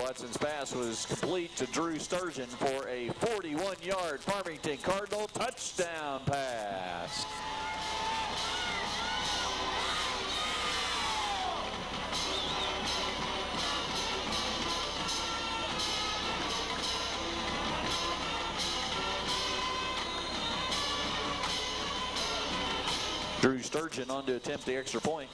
Watson's pass was complete to Drew Sturgeon for a 41-yard Farmington Cardinal touchdown pass. Drew Sturgeon on to attempt the extra point.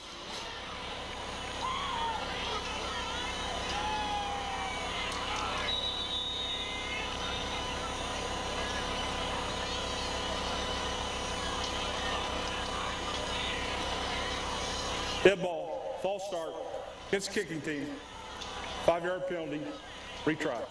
Dead ball, false start, against the kicking team. 5-yard penalty, retry.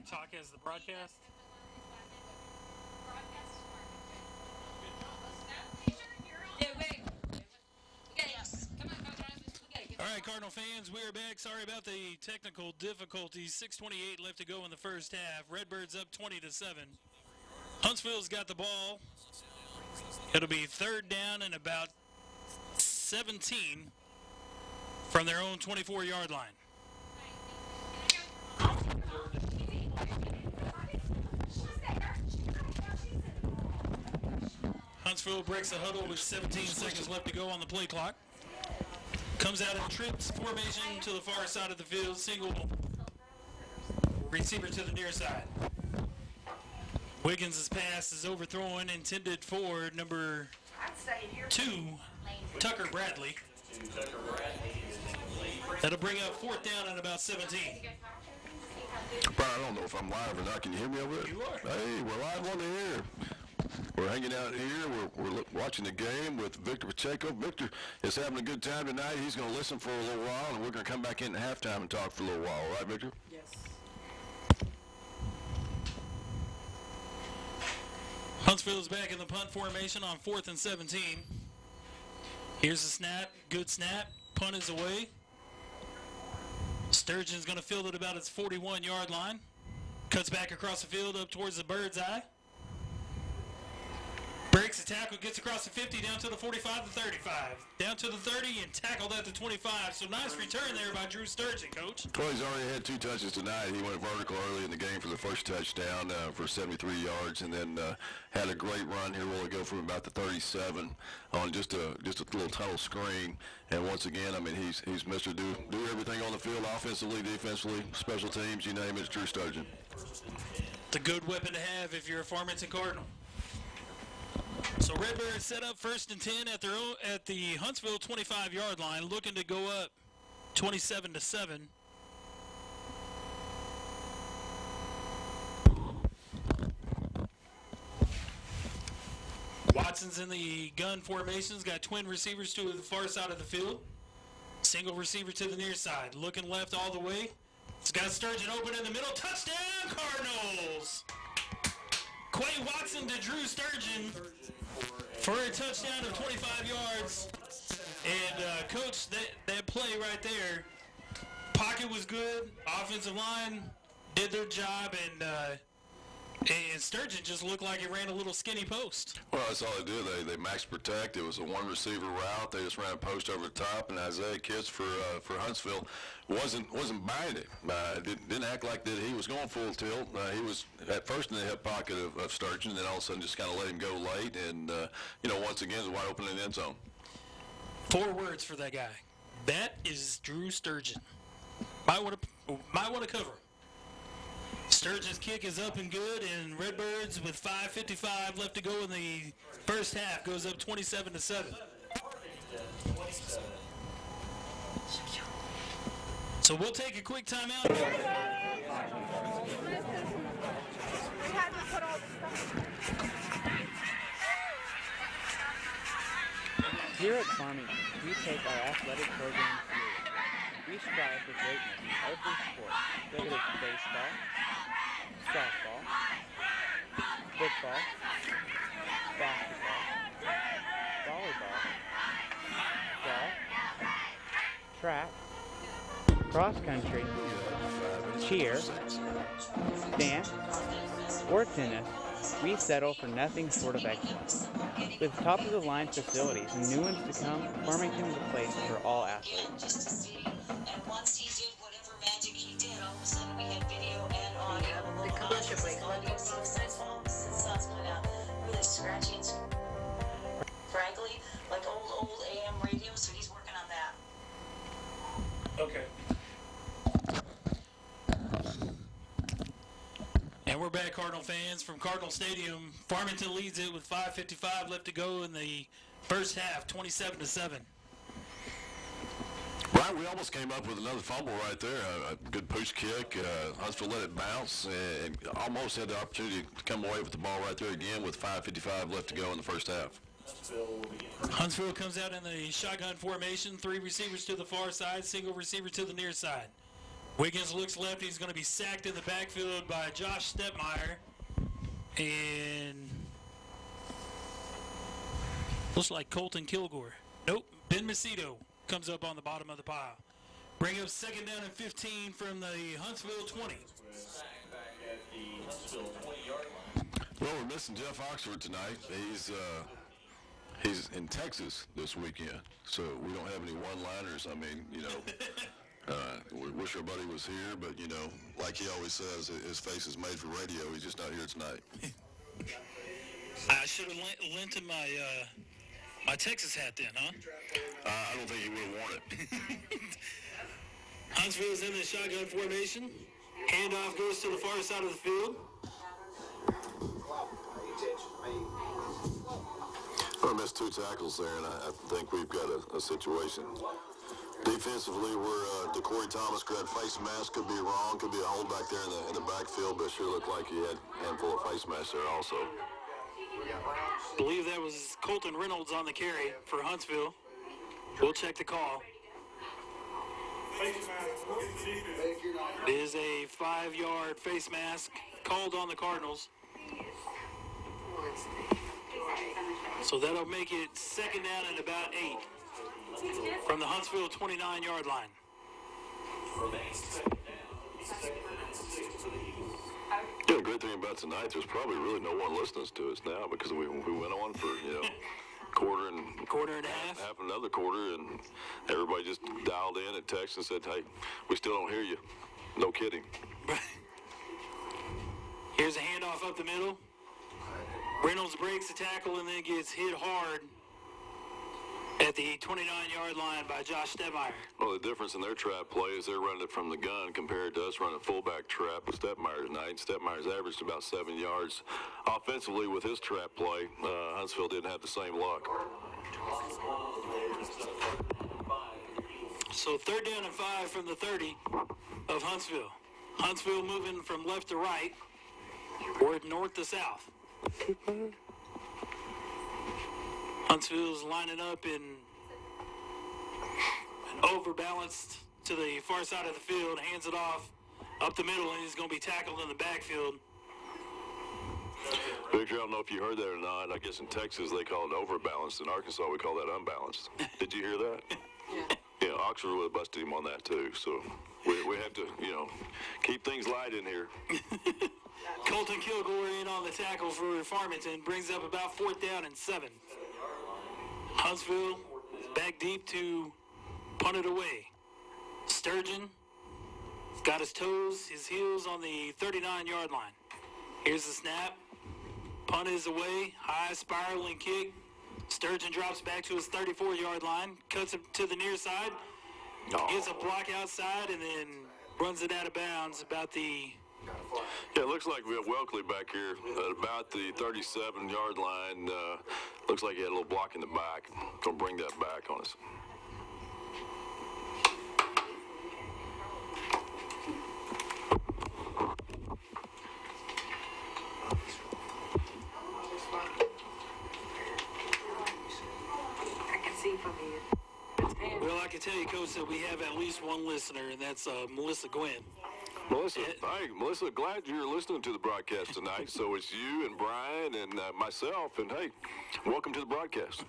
Talk as the broadcast? All right, Cardinal fans, we are back. Sorry about the technical difficulties. 6:28 left to go in the first half. Redbirds up 20-7. Huntsville's got the ball. It'll be third down and about 17 from their own 24-yard line. Huntsville breaks the huddle with 17 seconds left to go on the play clock. Comes out in trips formation to the far side of the field. Single receiver to the near side. Wiggins' pass is overthrown, intended for number 2, Tucker Bradley. That'll bring up 4th down at about 17. Brian, I don't know if I'm live or not. Can you hear me over there? You are. Hey, we're live on the air. We're hanging out here. We're watching the game with Victor Pacheco. Victor is having a good time tonight. He's going to listen for a little while, and we're going to come back in at halftime and talk for a little while. All right, Victor? Yes. Huntsville is back in the punt formation on 4th and 17. Here's the snap. Good snap. Punt is away. Sturgeon's going to field it about its 41-yard line. Cuts back across the field up towards the bird's eye. Breaks the tackle, gets across the 50, down to the 45 to 35. Down to the 30 and tackled at the 25. So nice return there by Drew Sturgeon, Coach. Well, he's already had 2 touches tonight. He went vertical early in the game for the first touchdown for 73 yards, and then had a great run here where we go from about the 37 on just a little tunnel screen. And once again, I mean, he's Mr. Do everything on the field, offensively, defensively, special teams, you name it, it's Drew Sturgeon. It's a good weapon to have if you're a Farmington Cardinal. So Redbirds set up 1st and 10 at the Huntsville 25-yard line, looking to go up 27-7. Watson's in the gun formations, got twin receivers to the far side of the field. Single receiver to the near side, looking left all the way. It's got Sturgeon open in the middle. Touchdown, Cardinals! Quay Watson to Drew Sturgeon for a touchdown of 25 yards. And, Coach, that play right there, pocket was good. Offensive line did their job, and Sturgeon just looked like he ran a little skinny post. Well, that's all they did. They max protect. It was a one-receiver route. They just ran a post over the top, and Isaiah Kitts for Huntsville wasn't buying it. Didn't act like that he was going full tilt. He was at first in the hip pocket of Sturgeon, and then all of a sudden just kind of let him go late, and once again was wide open in the end zone. 4 words for that guy. That is Drew Sturgeon. Might want to cover. Sturgeon's kick is up and good, and Redbirds with 5:55 left to go in the first half goes up 27-7. So we'll take a quick timeout. Here at Farmington, we take our athletic program seriously. We strive for greatness in every sport, whether it's baseball, softball, football, basketball, volleyball, golf, track, cross country, cheer, dance, or tennis. We settle for nothing short of excellence. With top-of-the-line facilities and new ones to come, Farmington is a place for all athletes. And once he did whatever magic he did, all of a sudden we had video and audio. The commercial break. Sun's going out really scratchy and frankly, like old AM radio, so he's working on that. Okay. And we're back, Cardinal fans, from Cardinal Stadium. Farmington leads it with 5:55 left to go in the first half, 27-7. Right, we almost came up with another fumble right there. A good push kick. Huntsville let it bounce and almost had the opportunity to come away with the ball right there again with 5:55 left to go in the first half. Huntsville comes out in the shotgun formation, 3 receivers to the far side, single receiver to the near side. Wiggins looks left. He's going to be sacked in the backfield by Josh Stepmeyer. And looks like Colton Kilgore. Nope, Ben Macedo comes up on the bottom of the pile. Bring up 2nd down and 15 from the Huntsville 20. Well, we're missing Jeff Oxford tonight. He's in Texas this weekend, so we don't have any one-liners. I mean, we wish our buddy was here, but, like he always says, his face is made for radio. He's just not here tonight. I should have lent him my Texas hat then, huh? I don't think he would have worn it. Huntsville's in the shotgun formation. Handoff goes to the far side of the field. I missed 2 tackles there, and I think we've got a situation. Defensively, where DeCorey Thomas grabbed face mask, could be wrong, could be a hold back there in the backfield, but it sure looked like he had a handful of face masks there also. I believe that was Colton Reynolds on the carry for Huntsville. We'll check the call. It is a 5-yard face mask called on the Cardinals. So that'll make it 2nd down and about 8 from the Huntsville 29-yard line. Yeah, the great thing about tonight, there's probably really no one listening to us now because we went on for, quarter and a half another quarter, and everybody just dialed in and texted and said, hey, we still don't hear you. No kidding. Here's a handoff up the middle. Reynolds breaks the tackle and then gets hit hard at the 29-yard line by Josh Stepmeyer. Well, the difference in their trap play is they're running it from the gun compared to us running a fullback trap with Stepmeyer tonight. Stepmeyer's averaged about 7 yards. Offensively, with his trap play, Huntsville didn't have the same luck. So 3rd down and 5 from the 30 of Huntsville. Huntsville moving from left to right or north to south. Huntsville's lining up in overbalanced to the far side of the field, hands it off up the middle, and he's going to be tackled in the backfield. Victor, I don't know if you heard that or not. I guess in Texas they call it overbalanced. In Arkansas we call that unbalanced. Did you hear that? Yeah. Oxford would have busted him on that too. So we have to, keep things light in here. Colton Kilgore in on the tackle for Farmington, brings up about 4th down and 7. Huntsville back deep to punt it away. Sturgeon got his toes, his heels on the 39-yard line. Here's the snap. Punt is away. High spiraling kick. Sturgeon drops back to his 34-yard line, cuts it to the near side, gets a block outside, and then runs it out of bounds about the... Yeah, it looks like we have Welkley back here at about the 37-yard line. Looks like he had a little block in the back. Gonna bring that back on us. Well, I can tell you, Coach, that we have at least one listener, and that's Melissa Gwynn. Melissa, hey, Melissa, glad you're listening to the broadcast tonight. So it's you and Brian and myself, and hey, welcome to the broadcast.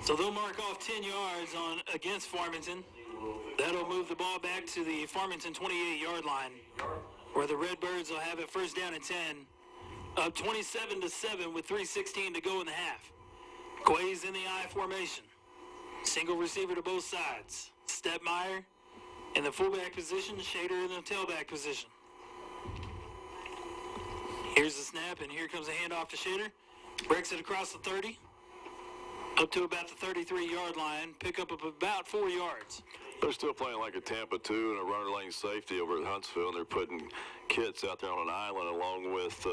So they'll mark off 10 yards against Farmington. That'll move the ball back to the Farmington 28-yard line, where the Redbirds will have it 1st down and 10, up 27-7 with 3:16 to go in the half. Quay's in the I formation. Single receiver to both sides. Stepmeyer in the fullback position, Shader in the tailback position. Here's the snap, and here comes a handoff to Shader. Breaks it across the 30, up to about the 33-yard line, pick up about 4 yards. They're still playing like a Tampa 2 and a runner lane safety over at Huntsville, and they're putting Kitts out there on an island along with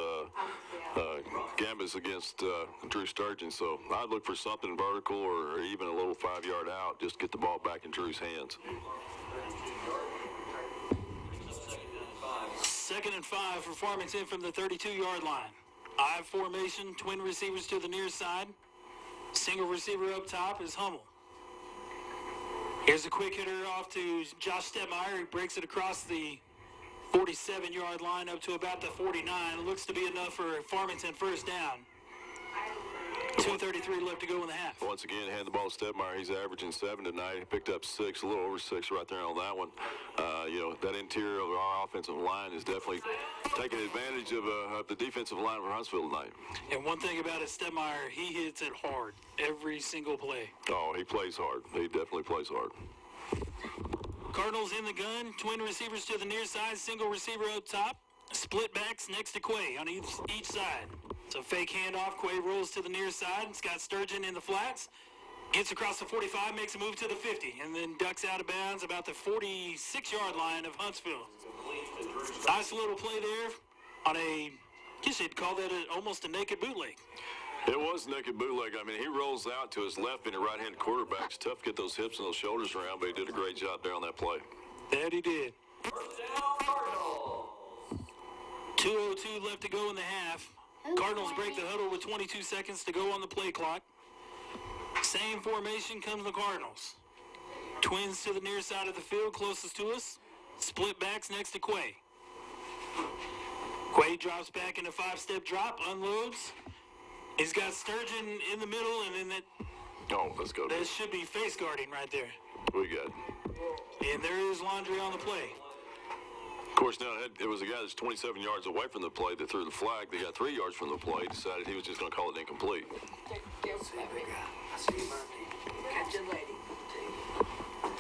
Gambas against Drew Sturgeon. So I'd look for something vertical or even a little 5-yard out, just get the ball back in Drew's hands. 2nd and 5 for Farmington from the 32-yard line. I formation, twin receivers to the near side. Single receiver up top is Hummel. Here's a quick hitter off to Josh Stepmeyer. He breaks it across the 47-yard line up to about the 49. Looks to be enough for Farmington 1st down. 2:33 left to go in the half. Once again, hand the ball to Stepmeyer. He's averaging 7 tonight. He picked up 6, a little over 6 right there on that one. That interior of our offensive line is definitely taking advantage of the defensive line for Huntsville tonight. And one thing about it, Stepmeyer, he hits it hard every single play. Oh, he plays hard. He definitely plays hard. Cardinals in the gun, twin receivers to the near side, single receiver up top, split backs next to Quay on each side. It's a fake handoff. Quay rolls to the near side. It's got Sturgeon in the flats. Gets across the 45, makes a move to the 50, and then ducks out of bounds about the 46-yard line of Huntsville. Nice little play there on a guess you'd call that almost a naked bootleg. It was naked bootleg. I mean, he rolls out to his left and a right-handed quarterback. It's tough to get those hips and those shoulders around, but he did a great job there on that play. That he did. First down, Cardinal. 2:02 left to go in the half. Cardinals break the huddle with 22 seconds to go on the play clock. Same formation comes the Cardinals. Twins to the near side of the field, closest to us. Split backs next to Quay. Quay drops back in a 5-step drop, unloads. He's got Sturgeon in the middle, and then Let's go. that should be face guarding right there. We got. And there is Laundry on the play. Of course, now it was a guy that's 27 yards away from the play that threw the flag. They got 3 yards from the play. Decided he was just going to call it incomplete.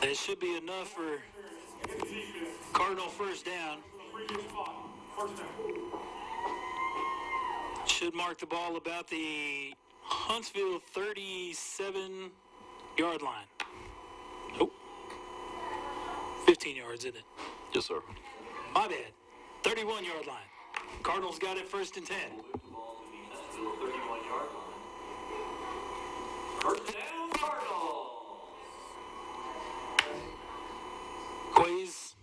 That should be enough for Cardinal first down. Should mark the ball about the Huntsville 37-yard line. Oh, 15 yards, isn't it? Yes, sir. My bad. 31-yard line. Cardinals got it 1st and 10. First down, Cardinal. Quay's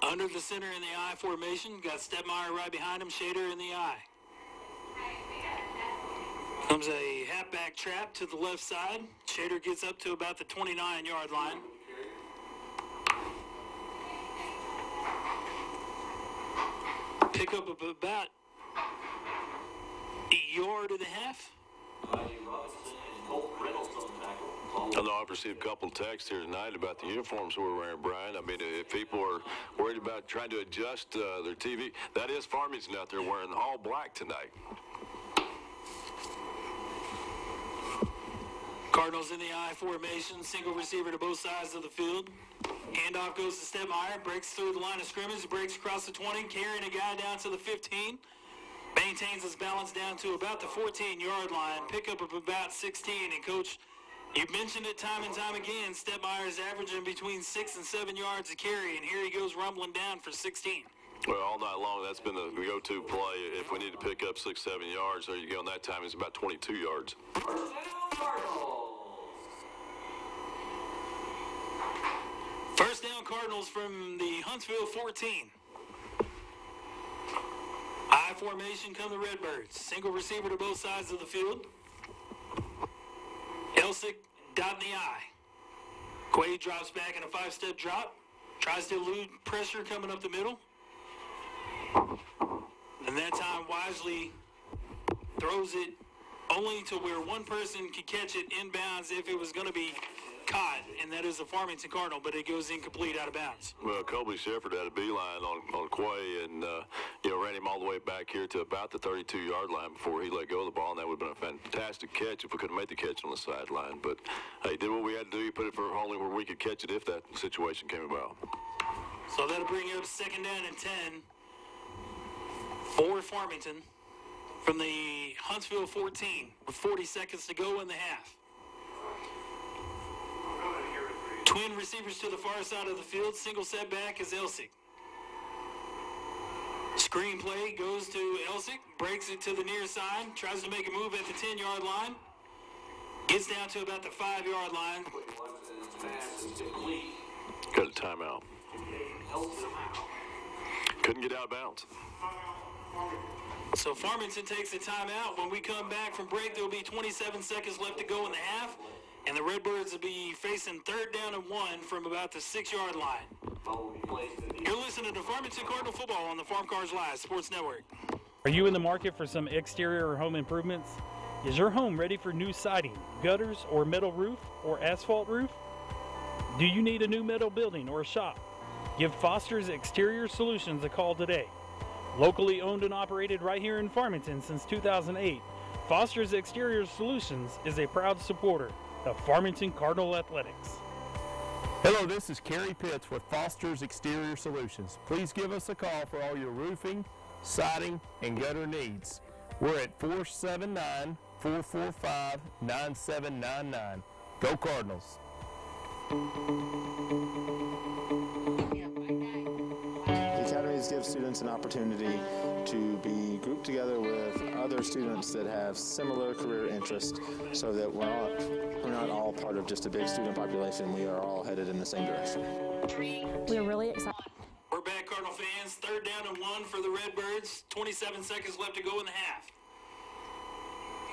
under the center in the I formation. Got Stepmeyer right behind him. Shader in the I. Comes a halfback trap to the left side. Shader gets up to about the 29-yard line. Pick up about a yard and a half. I know I've received a couple of texts here tonight about the uniforms we're wearing, Brian. I mean, if people are worried about trying to adjust their TV, that is Farmington out there wearing all black tonight. Cardinals in the I formation, single receiver to both sides of the field. Handoff goes to Stepmeyer, breaks through the line of scrimmage, breaks across the 20, carrying a guy down to the 15. Maintains his balance down to about the 14-yard line, pickup of about 16. And, Coach, you mentioned it time and time again, Stepmeyer is averaging between 6 and 7 yards a carry, and here he goes rumbling down for 16. Well, all night long, that's been the go-to play. If we need to pick up 6, 7 yards, there you go. And that time it's about 22 yards. First down, Cardinals. First down, Cardinals from the Huntsville 14. I formation come the Redbirds. Single receiver to both sides of the field. Elsick dot in the I. Quay drops back in a 5-step drop. Tries to elude pressure coming up the middle. And that time wisely throws it only to where one person could catch it inbounds if it was going to be caught, and that is the Farmington Cardinal, but it goes incomplete out of bounds. Well, Colby Shepard had a beeline on Quay and, ran him all the way back here to about the 32-yard line before he let go of the ball, and that would have been a fantastic catch if we could have made the catch on the sideline. But he did what we had to do. He put it for only where we could catch it if that situation came about. So that'll bring up 2nd down and 10 for Farmington from the Huntsville 14 with 40 seconds to go in the half. Twin receivers to the far side of the field. Single setback is Elsick. Screen play goes to Elsick. Breaks it to the near side. Tries to make a move at the 10-yard line. Gets down to about the 5-yard line. Got a timeout. Couldn't get out of bounds. So Farmington takes a timeout. When we come back from break, there will be 27 seconds left to go in the half. And the Redbirds will be facing 3rd down and 1 from about the 6-yard line. You're listening to Farmington Cardinal football on the Farm Cars Live Sports Network. Are you in the market for some exterior or home improvements? Is your home ready for new siding, gutters, or metal roof, or asphalt roof? Do you need a new metal building or shop? Give Foster's Exterior Solutions a call today. Locally owned and operated right here in Farmington since 2008, Foster's Exterior Solutions is a proud supporter of Farmington Cardinal Athletics. Hello, this is Kerry Pitts with Foster's Exterior Solutions. Please give us a call for all your roofing, siding, and gutter needs. We're at 479-445-9799. Go Cardinals. The Academy is these give students an opportunity to be grouped together with other students that have similar career interests so that we're not all part of just a big student population. We are all headed in the same direction. We're really excited. We're back, Cardinal fans. 3rd down and 1 for the Redbirds. 27 seconds left to go in the half.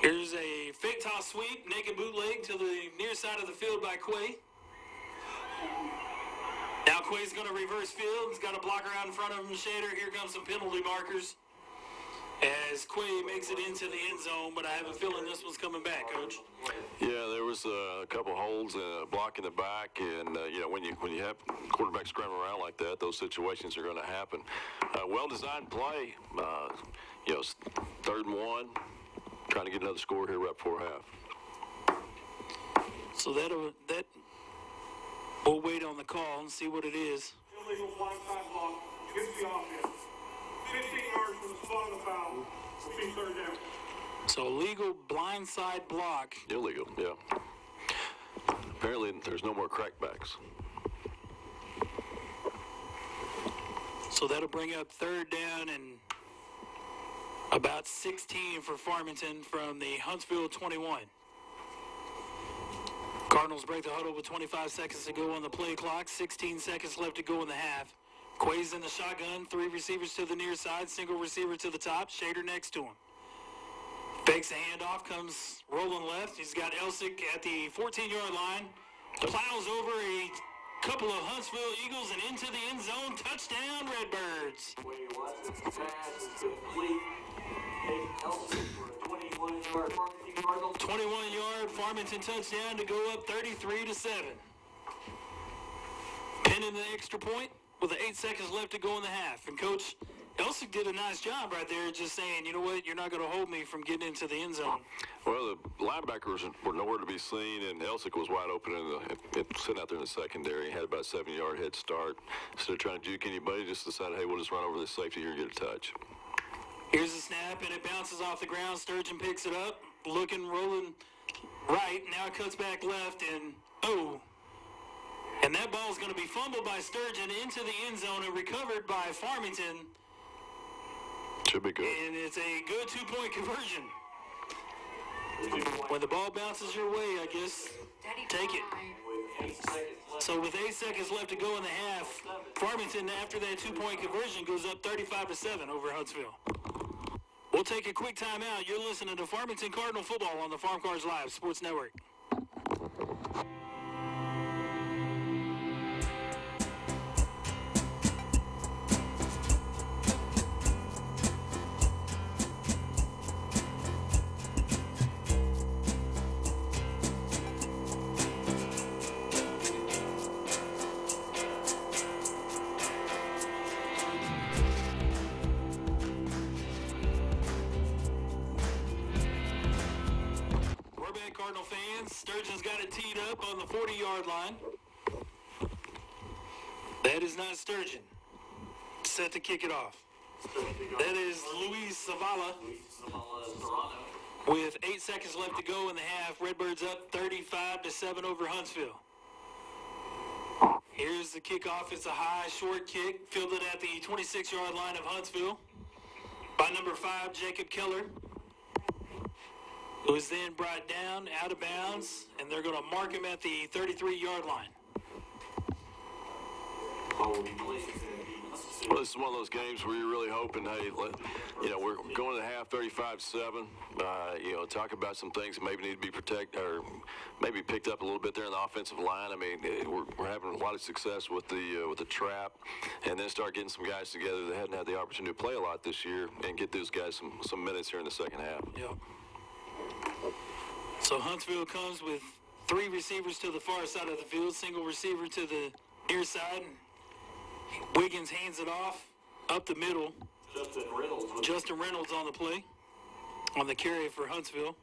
Here's a fake toss sweep, naked bootleg to the near side of the field by Quay. Now Quay's going to reverse field. He's got a blocker out in front of him, Shader. Here comes some penalty markers as Quay makes it into the end zone, but I have a feeling this one's coming back, Coach. Yeah, there was a couple holes and a block in the back, and you know, when you have quarterbacks scrambling around like that, those situations are going to happen. Well-designed play. You know, 3rd and 1, trying to get another score here right before half. So that we'll wait on the call and see what it is. Illegal blindside block against the offense. 15 yards from the spot of the foul. Will be 3rd down. So legal blindside block. Illegal, yeah. Apparently there's no more crackbacks. So that'll bring up 3rd down and about 16 for Farmington from the Huntsville 21. Cardinals break the huddle with 25 seconds to go on the play clock. 16 seconds left to go in the half. Quay's in the shotgun. 3 receivers to the near side. Single receiver to the top. Shader next to him. Fakes a handoff. Comes rolling left. He's got Elsick at the 14-yard line. Plows over a couple of Huntsville Eagles and into the end zone. Touchdown, Redbirds. 21-yard Farmington touchdown to go up 33-7. Pinning the extra point with 8 seconds left to go in the half. And Coach Elsick did a nice job right there, just saying, you know what, you're not going to hold me from getting into the end zone. Well, the linebackers were nowhere to be seen, and Elsick was wide open sitting out there in the secondary. He had about a 7-yard head start. Instead of trying to juke anybody, just decided, hey, we'll just run over this safety here and get a touch. Here's the snap, and it bounces off the ground. Sturgeon picks it up, looking, rolling right. Now it cuts back left, and and that ball is going to be fumbled by Sturgeon into the end zone and recovered by Farmington. Should be good. And it's a good 2-point conversion. When the ball bounces your way, I guess, take it. So with 8 seconds left to go in the half, Farmington, after that 2-point conversion, goes up 35-7 over Huntsville. We'll take a quick timeout. You're listening to Farmington Cardinal football on the Farm Cars Live Sports Network. Cardinal fans, Sturgeon's got it teed up on the 40-yard line. That is not Sturgeon. Set to kick it off. That is Luis Zavala. With 8 seconds left to go in the half, Redbirds up 35-7 over Huntsville. Here's the kickoff. It's a high, short kick, fielded at the 26-yard line of Huntsville by number 5, Jacob Keller. Who was then brought down, out of bounds, and they're going to mark him at the 33-yard line. Well, this is one of those games where you're really hoping, hey, we're going to half 35-7. Talk about some things that maybe need to be protected or maybe picked up a little bit there in the offensive line. I mean, we're having a lot of success with the trap, and then start getting some guys together that hadn't had the opportunity to play a lot this year and get those guys some minutes here in the second half. Yeah. So Huntsville comes with 3 receivers to the far side of the field, single receiver to the near side. Wiggins hands it off up the middle. Justin Reynolds on the play, on the carry for Huntsville.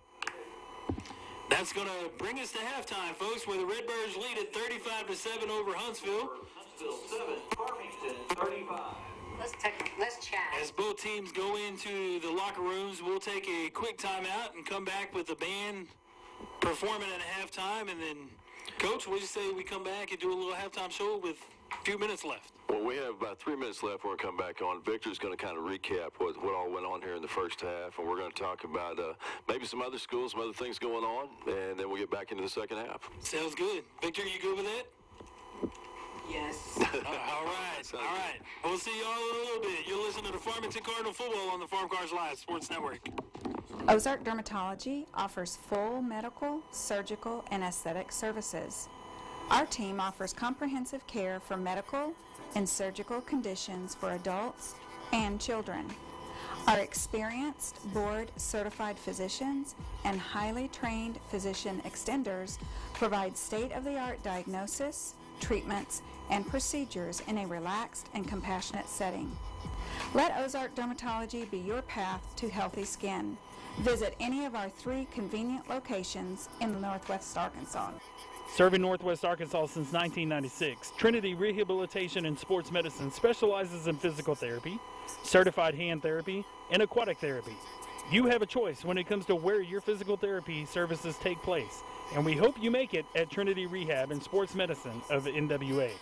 That's going to bring us to halftime, folks, where the Redbirds lead at 35-7 over Huntsville. Huntsville 7, Farmington 35. Let's chat. As both teams go into the locker rooms, we'll take a quick timeout and come back with the band performing at halftime. And then, Coach, what do you say we come back and do a little halftime show with Few minutes left. Well, we have about 3 minutes left. We're going to come back on. Victor's going to kind of recap what all went on here in the first half, and we're going to talk about maybe some other schools, some other things going on, and then we'll get back into the second half. Sounds good. Victor, you good with that? Yes. All right. We'll see you all in a little bit. You'll listen to the Farmington Cardinal football on the Farm Cars Live Sports Network. Ozark Dermatology offers full medical, surgical, and aesthetic services. Our team offers comprehensive care for medical and surgical conditions for adults and children. Our experienced, board-certified physicians and highly trained physician extenders provide state-of-the-art diagnosis, treatments, and procedures in a relaxed and compassionate setting. Let Ozark Dermatology be your path to healthy skin. Visit any of our 3 convenient locations in Northwest Arkansas. Serving Northwest Arkansas since 1996, Trinity Rehabilitation and Sports Medicine specializes in physical therapy, certified hand therapy, and aquatic therapy. You have a choice when it comes to where your physical therapy services take place, and we hope you make it at Trinity Rehab and Sports Medicine of NWA.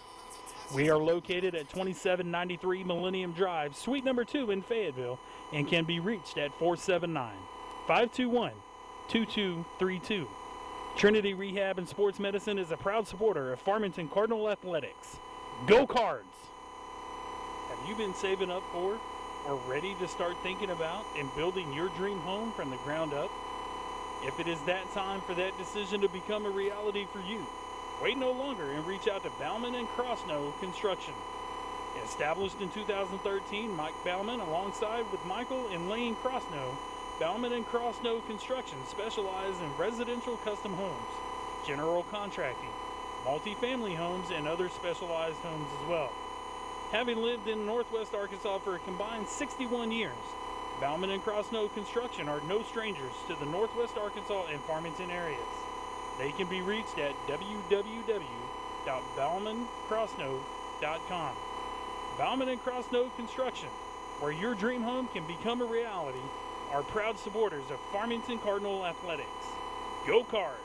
We are located at 2793 Millennium Drive, Suite number 2 in Fayetteville, and can be reached at 479-521-2232. Trinity Rehab and Sports Medicine is a proud supporter of Farmington Cardinal Athletics. Go Cards! Have you been saving up for or ready to start thinking about and building your dream home from the ground up? If it is that time for that decision to become a reality for you, wait no longer and reach out to Bauman and Crossnow Construction. Established in 2013, Mike Bauman alongside with Michael and Lane Crossnow, Bauman and Crossnow Construction specialize in residential custom homes, general contracting, multi-family homes, and other specialized homes as well. Having lived in Northwest Arkansas for a combined 61 years, Bauman and Crossnow Construction are no strangers to the Northwest Arkansas and Farmington areas. They can be reached at www.baumancrossnow.com. Bauman and Crossnow Construction, where your dream home can become a reality, are proud supporters of Farmington Cardinal Athletics. Go Cards!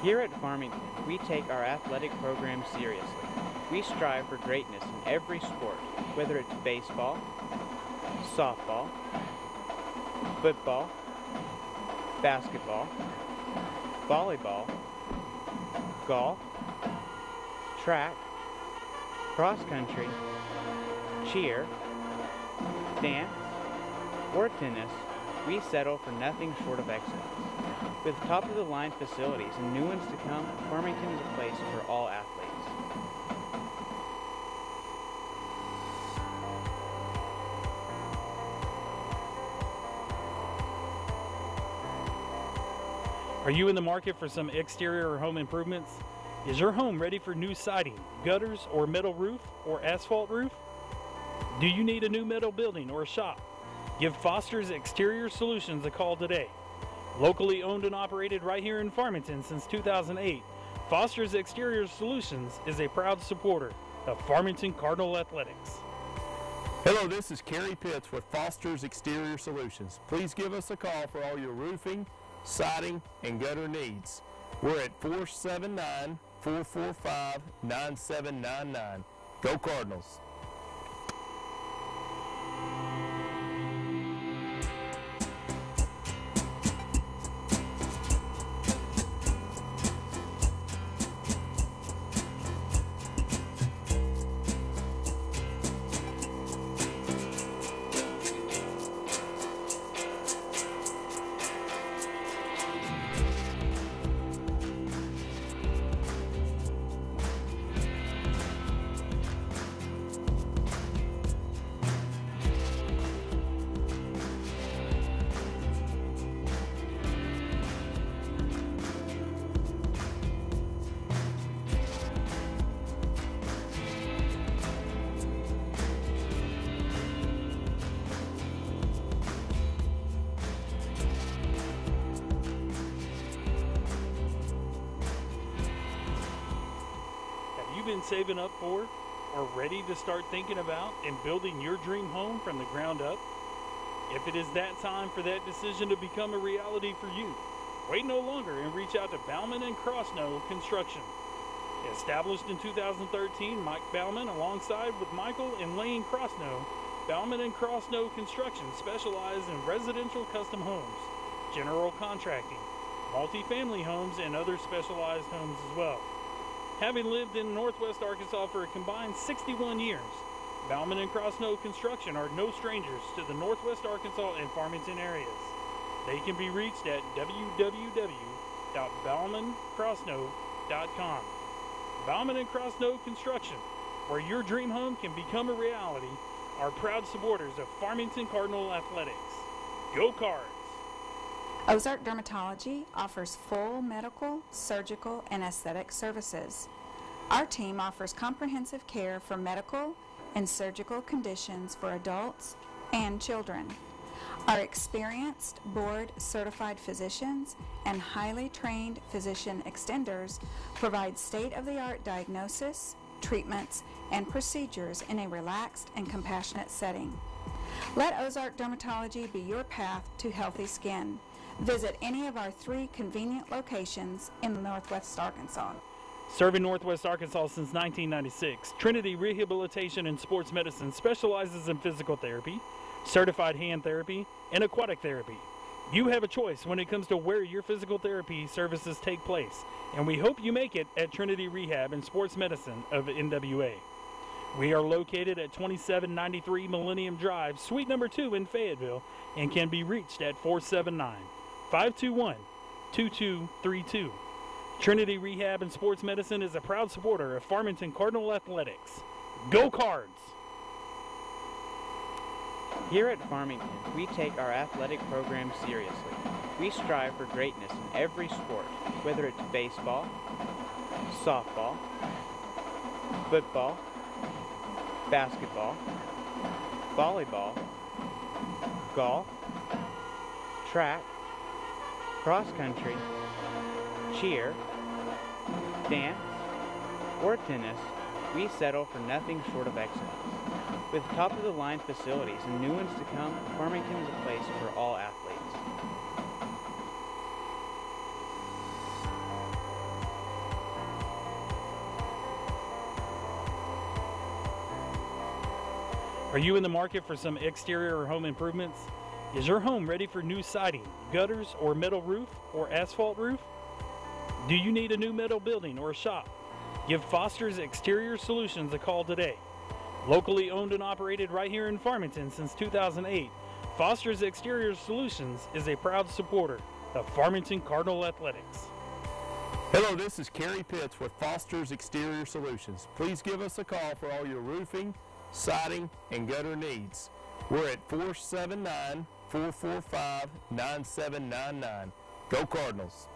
Here at Farmington, we take our athletic program seriously. We strive for greatness in every sport, whether it's baseball, softball, football, basketball, volleyball, golf, track, cross country, cheer, dance, or tennis. We settle for nothing short of excellence. With top-of-the-line facilities and new ones to come, Farmington is a place for all athletes. Are you in the market for some exterior or home improvements? Is your home ready for new siding, gutters, or metal roof, or asphalt roof? Do you need a new metal building or shop? Give Foster's Exterior Solutions a call today. Locally owned and operated right here in Farmington since 2008, Foster's Exterior Solutions is a proud supporter of Farmington Cardinal Athletics. Hello, this is Kerry Pitts with Foster's Exterior Solutions. Please give us a call for all your roofing, siding, and gutter needs. We're at 479-445-9799. Go Cardinals! Been saving up for or ready to start thinking about and building your dream home from the ground up? If it is that time for that decision to become a reality for you, wait no longer and reach out to Bauman and Crossnow Construction. Established in 2013, Mike Bauman, alongside with Michael and Lane Crossnow, Bauman and Crossnow Construction specialize in residential custom homes, general contracting, multi-family homes, and other specialized homes as well. Having lived in Northwest Arkansas for a combined 61 years, Bauman and Crossnow Construction are no strangers to the Northwest Arkansas and Farmington areas. They can be reached at www.baumancrossnow.com. Bauman and Crossnow Construction, where your dream home can become a reality, are proud supporters of Farmington Cardinal Athletics. Go Cards! Ozark Dermatology offers full medical, surgical, and aesthetic services. Our team offers comprehensive care for medical and surgical conditions for adults and children. Our experienced, board-certified physicians and highly trained physician extenders provide state-of-the-art diagnosis, treatments, and procedures in a relaxed and compassionate setting. Let Ozark Dermatology be your path to healthy skin. Visit any of our 3 convenient locations in Northwest Arkansas. Serving Northwest Arkansas since 1996, Trinity Rehabilitation and Sports Medicine specializes in physical therapy, certified hand therapy, and aquatic therapy. You have a choice when it comes to where your physical therapy services take place, and we hope you make it at Trinity Rehab and Sports Medicine of NWA. We are located at 2793 Millennium Drive, Suite number 2 in Fayetteville, and can be reached at 479-521-2232. Trinity Rehab and Sports Medicine is a proud supporter of Farmington Cardinal Athletics. Go Cards! Here at Farmington, we take our athletic program seriously. We strive for greatness in every sport, whether it's baseball, softball, football, basketball, volleyball, golf, track, cross country, cheer, dance, or tennis. We settle for nothing short of excellence. With top-of-the-line facilities and new ones to come, Farmington is a place for all athletes. Are you in the market for some exterior or home improvements? Is your home ready for new siding, gutters, or metal roof, or asphalt roof? Do you need a new metal building or shop? Give Foster's Exterior Solutions a call today. Locally owned and operated right here in Farmington since 2008, Foster's Exterior Solutions is a proud supporter of Farmington Cardinal Athletics. Hello, this is Kerry Pitts with Foster's Exterior Solutions. Please give us a call for all your roofing, siding, and gutter needs. We're at 479-445-9799. Go Cardinals!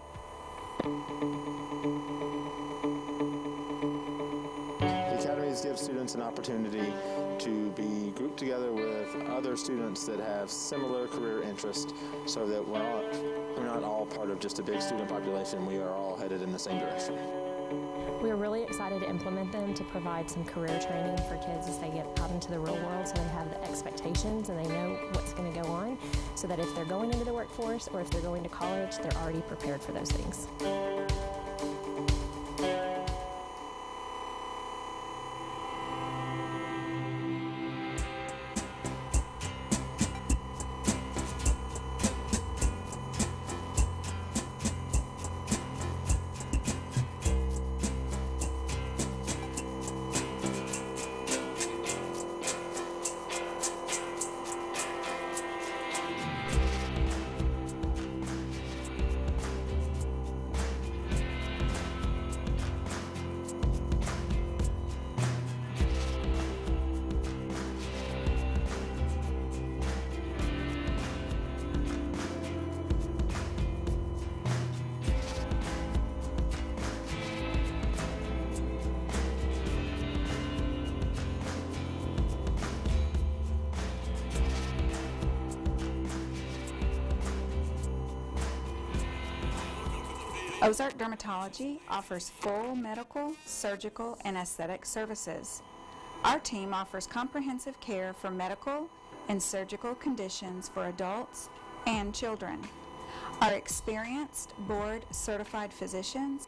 The academies give students an opportunity to be grouped together with other students that have similar career interests, so that we're not all part of just a big student population. We are all headed in the same direction. We're really excited to implement them to provide some career training for kids as they get out into the real world, so they have the expectations and they know what's going to go on, so that if they're going into the workforce or if they're going to college, they're already prepared for those things. Ozark Dermatology offers full medical, surgical, and aesthetic services. Our team offers comprehensive care for medical and surgical conditions for adults and children. Our experienced, board-certified physicians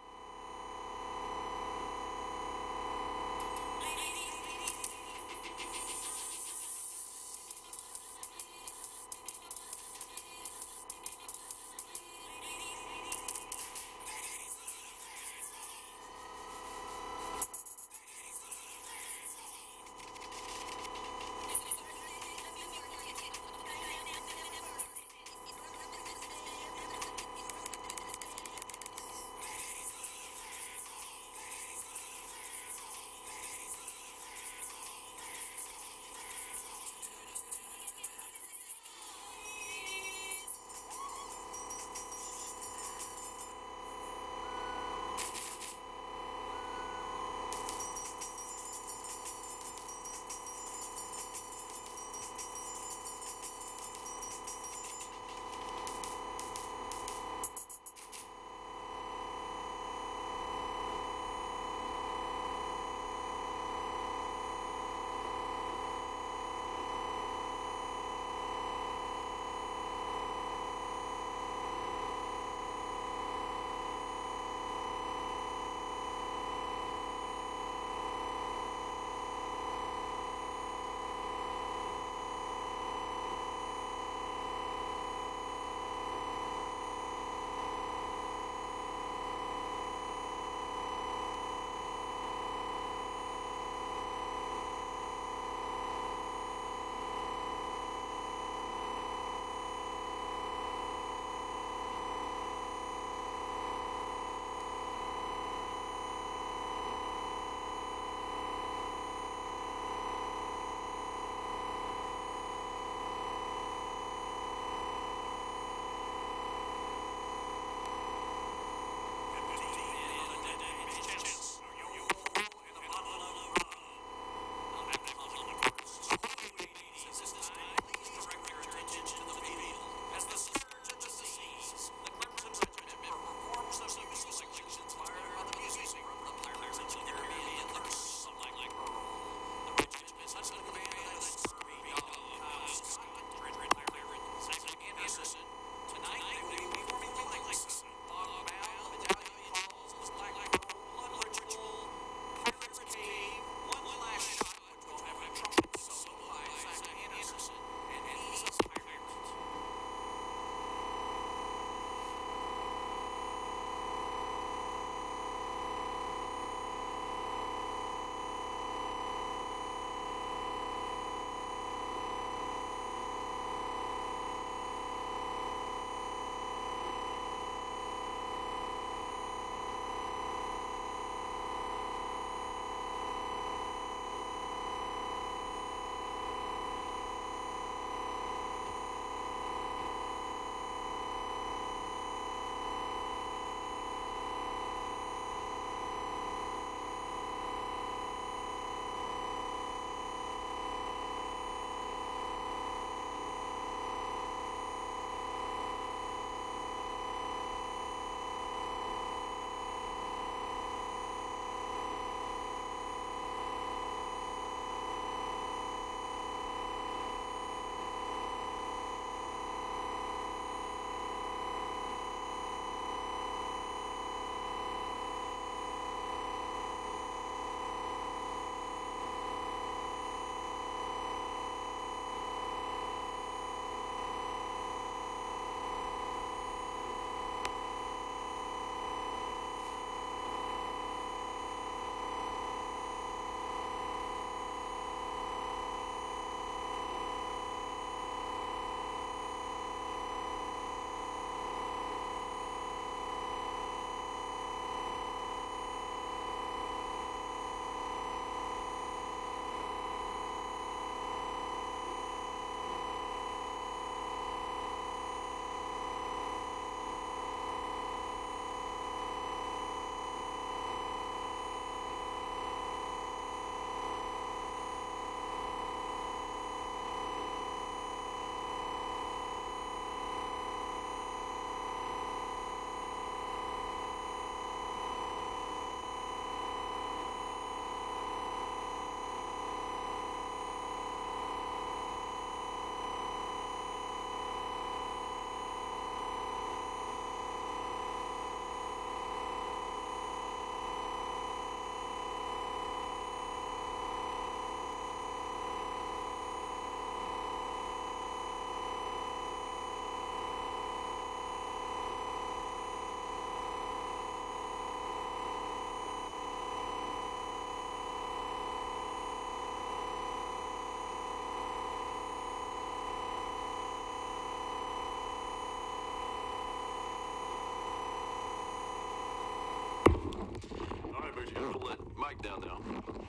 We'll let Mike down now.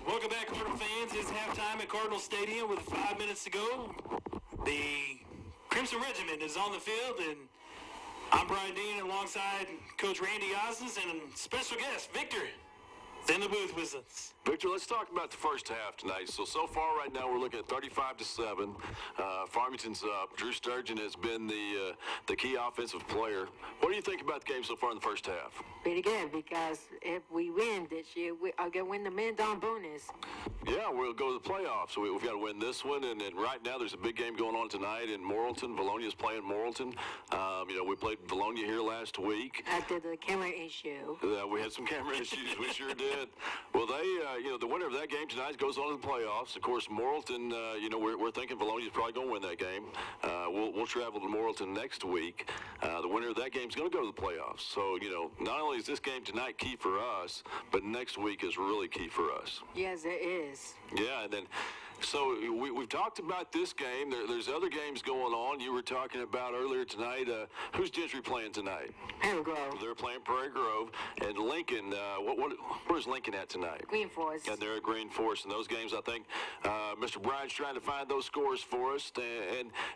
Welcome back, Cardinal fans. It's halftime at Cardinal Stadium with 5 minutes to go. The Crimson Regiment is on the field, and I'm Brian Dean alongside Coach Randy Osnes and special guest Victor is in the booth with us. Victor, let's talk about the first half tonight. So far right now we're looking at 35-7. Farmington's up. Drew Sturgeon has been the key offensive player. What do you think about the game so far in the first half? Pretty good, because if we win this year, I'll get win the million-dollar bonus. Yeah, we'll go to the playoffs. So we've got to win this one, and right now there's a big game going on tonight in Morrilton. Valonia's playing Morrilton. We played Valonia here last week. After the camera issue. We had some camera issues. We sure did. Well, the winner of that game tonight goes on to the playoffs. Of course, Morrilton, we're thinking Valonia's probably going to win that game. We'll travel to Morrilton next week. The winner of that game is going to go to the playoffs. So, not only is this game tonight key for us, but next week is really key for us. Yes, it is. Yeah, and then, so we've talked about this game. There's other games going on. You were talking about earlier tonight. Who's Gentry playing tonight? Prairie Grove. They're playing Prairie Grove. And Lincoln, where's Lincoln at tonight? Green Forest. And they're at Green Forest. And those games, I think Mr. Bryant's trying to find those scores for us.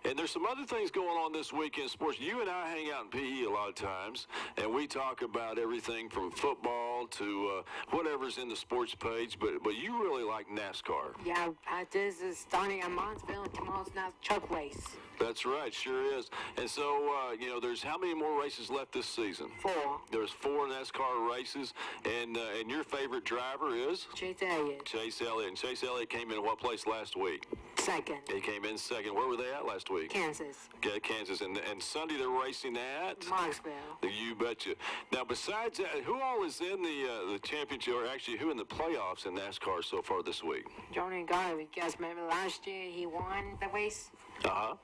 And there's some other things going on this week in sports. You and I hang out in PE a lot of times, and we talk about everything from football to whatever's in the sports page. But you really like NASCAR. Yeah, this is starting at Montville, and tomorrow's now truck race. That's right, sure is. And so, there's how many more races left this season? 4. There's 4 NASCAR races, and your favorite driver is? Chase Elliott. Chase Elliott. And Chase Elliott came in what place last week? Second. He came in second. Where were they at last week? Kansas. Okay, Kansas. And Sunday they're racing at? Marksville. You betcha. Now, besides that, who all is in the championship, or actually who in the playoffs in NASCAR so far this week? Johnny Garvey, because remember last year he won the race? Uh-huh.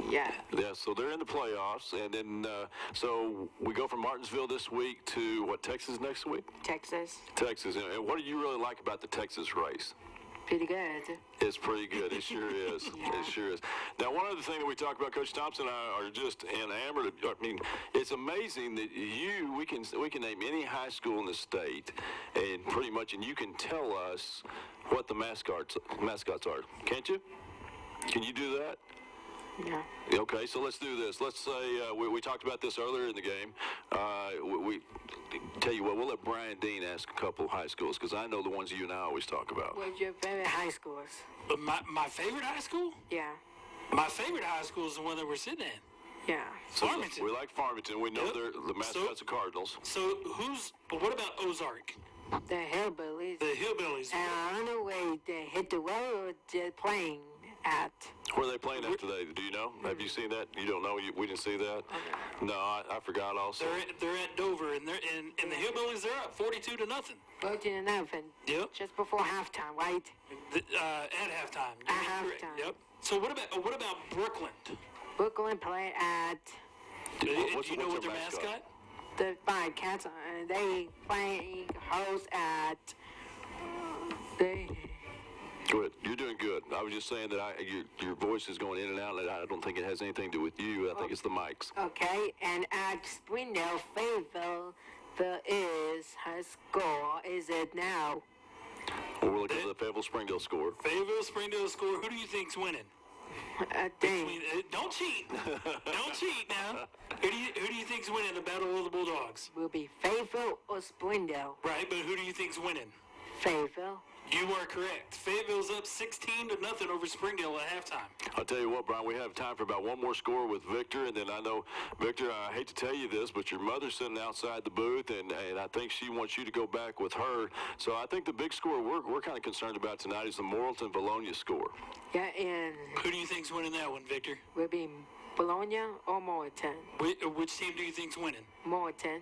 Yeah. Yeah, so they're in the playoffs, and then so we go from Martinsville this week to, Texas next week? Texas. Texas. And what do you really like about the Texas race? Pretty good. It's pretty good. It sure is. Yeah. It sure is. Now, one other thing that we talked about, Coach Thompson and I are just enamored. I mean, it's amazing that we can name any high school in the state, and pretty much, and you can tell us what the mascots are. Can't you? Can you do that? Yeah. Okay, so let's do this. Let's say we talked about this earlier in the game. We tell you what, we'll let Brian Dean ask a couple of high schools, because I know the ones you and I always talk about. What's your favorite high schools? My favorite high school? Yeah. My favorite high school is the one that we're sitting in. Yeah. So Farmington. We like Farmington. We know they're the mascots of Cardinals. So what about Ozark? The Hillbillies. The Hillbillies. And I don't know where they hit the road they're playing at. Where are they playing at today? Do you know? Have you seen that? You don't know? We didn't see that? Okay. No, I forgot also. They're at Dover, and the Hillbillies, they're up 42-0. 14-0. Yep. Just before halftime, right? At halftime. At halftime. Yep. So what about Brooklyn? Brooklyn play at Do you know what their mascot? the Bobcats. They play host at Good. You're doing good. I was just saying that your voice is going in and out, and I don't think it has anything to do with you. I think it's the mics. Okay, and at Springdale, Fayetteville is her score. Is it now? Well, we're looking at the Fayetteville-Springdale score. Fayetteville-Springdale score. Who do you think's winning? Don't cheat. Don't cheat now. Who do you think's winning the Battle of the Bulldogs? Will be Fayetteville or Springdale? Right, but who do you think's winning? Fayetteville. You are correct. Fayetteville's up 16-0 over Springdale at halftime. I'll tell you what, Brian, we have time for about one more score with Victor, and then I know, Victor, I hate to tell you this, but your mother's sitting outside the booth, and I think she wants you to go back with her. So I think the big score we're kind of concerned about tonight is the Morrilton-Valonia score. Yeah, and who do you think's winning that one, Victor? Will be Bologna or Morrilton? Which team do you think's winning? Morrilton.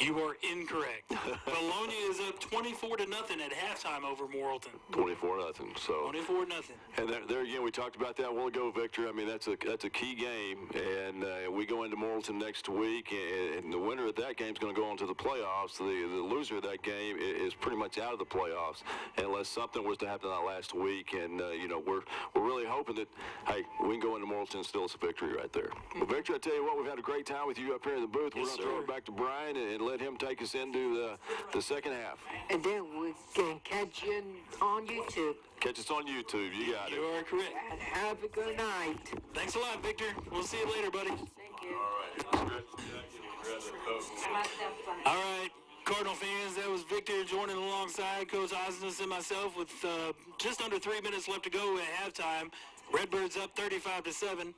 You are incorrect. Bologna is up 24-0 at halftime over Morrilton. 24-0. So 24-0. And there again, we talked about that a while ago, Victor. I mean, that's a key game, and we go into Morrilton next week, and the winner of that game is going to go on to to the playoffs, the loser of that game is pretty much out of the playoffs unless something was to happen in that last week. And, you know, we're really hoping that, hey, we can go into Morrilton and still it's a victory right there. Well, Victor, I tell you what, we've had a great time with you up here in the booth. We're going to throw it back to Brian and let him take us into the second half. And then we can catch you on YouTube. Catch us on YouTube. You got it. You are correct. And have a good night. Thanks a lot, Victor. We'll see you later, buddy. Thank you. All right, Cardinal fans, that was Victor joining alongside Coach Osnes and myself with just under 3 minutes left to go at halftime. Redbirds up 35-7.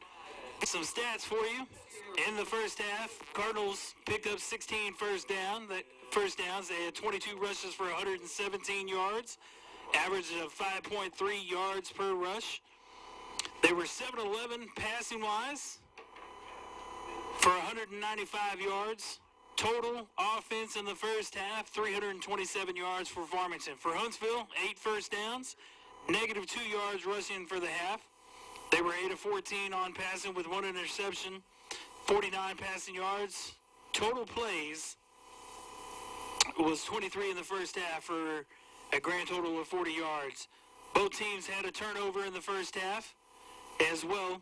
Some stats for you. In the first half, Cardinals picked up 16 first downs. They had 22 rushes for 117 yards, average of 5.3 yards per rush. They were 7-11 passing-wise for 195 yards. Total offense in the first half, 327 yards for Farmington. For Huntsville, 8 first downs, negative 2 yards rushing for the half. They were 8 of 14 on passing with 1 interception, 49 passing yards. Total plays was 23 in the first half for a grand total of 40 yards. Both teams had a turnover in the first half as well.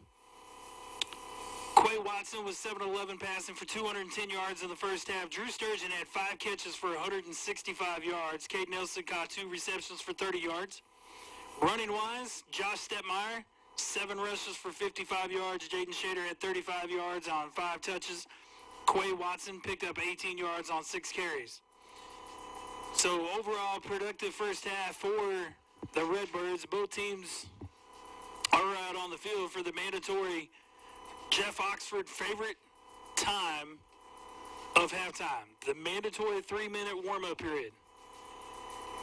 Quay Watson was 7-11 passing for 210 yards in the first half. Drew Sturgeon had 5 catches for 165 yards. Cade Nelson caught 2 receptions for 30 yards. Running-wise, Josh Stepmeyer, 7 rushes for 55 yards. Jaden Shader had 35 yards on 5 touches. Quay Watson picked up 18 yards on 6 carries. So overall productive first half for the Redbirds. Both teams are out on the field for the mandatory Jeff Oxford favorite time of halftime, the mandatory 3-minute warm-up period.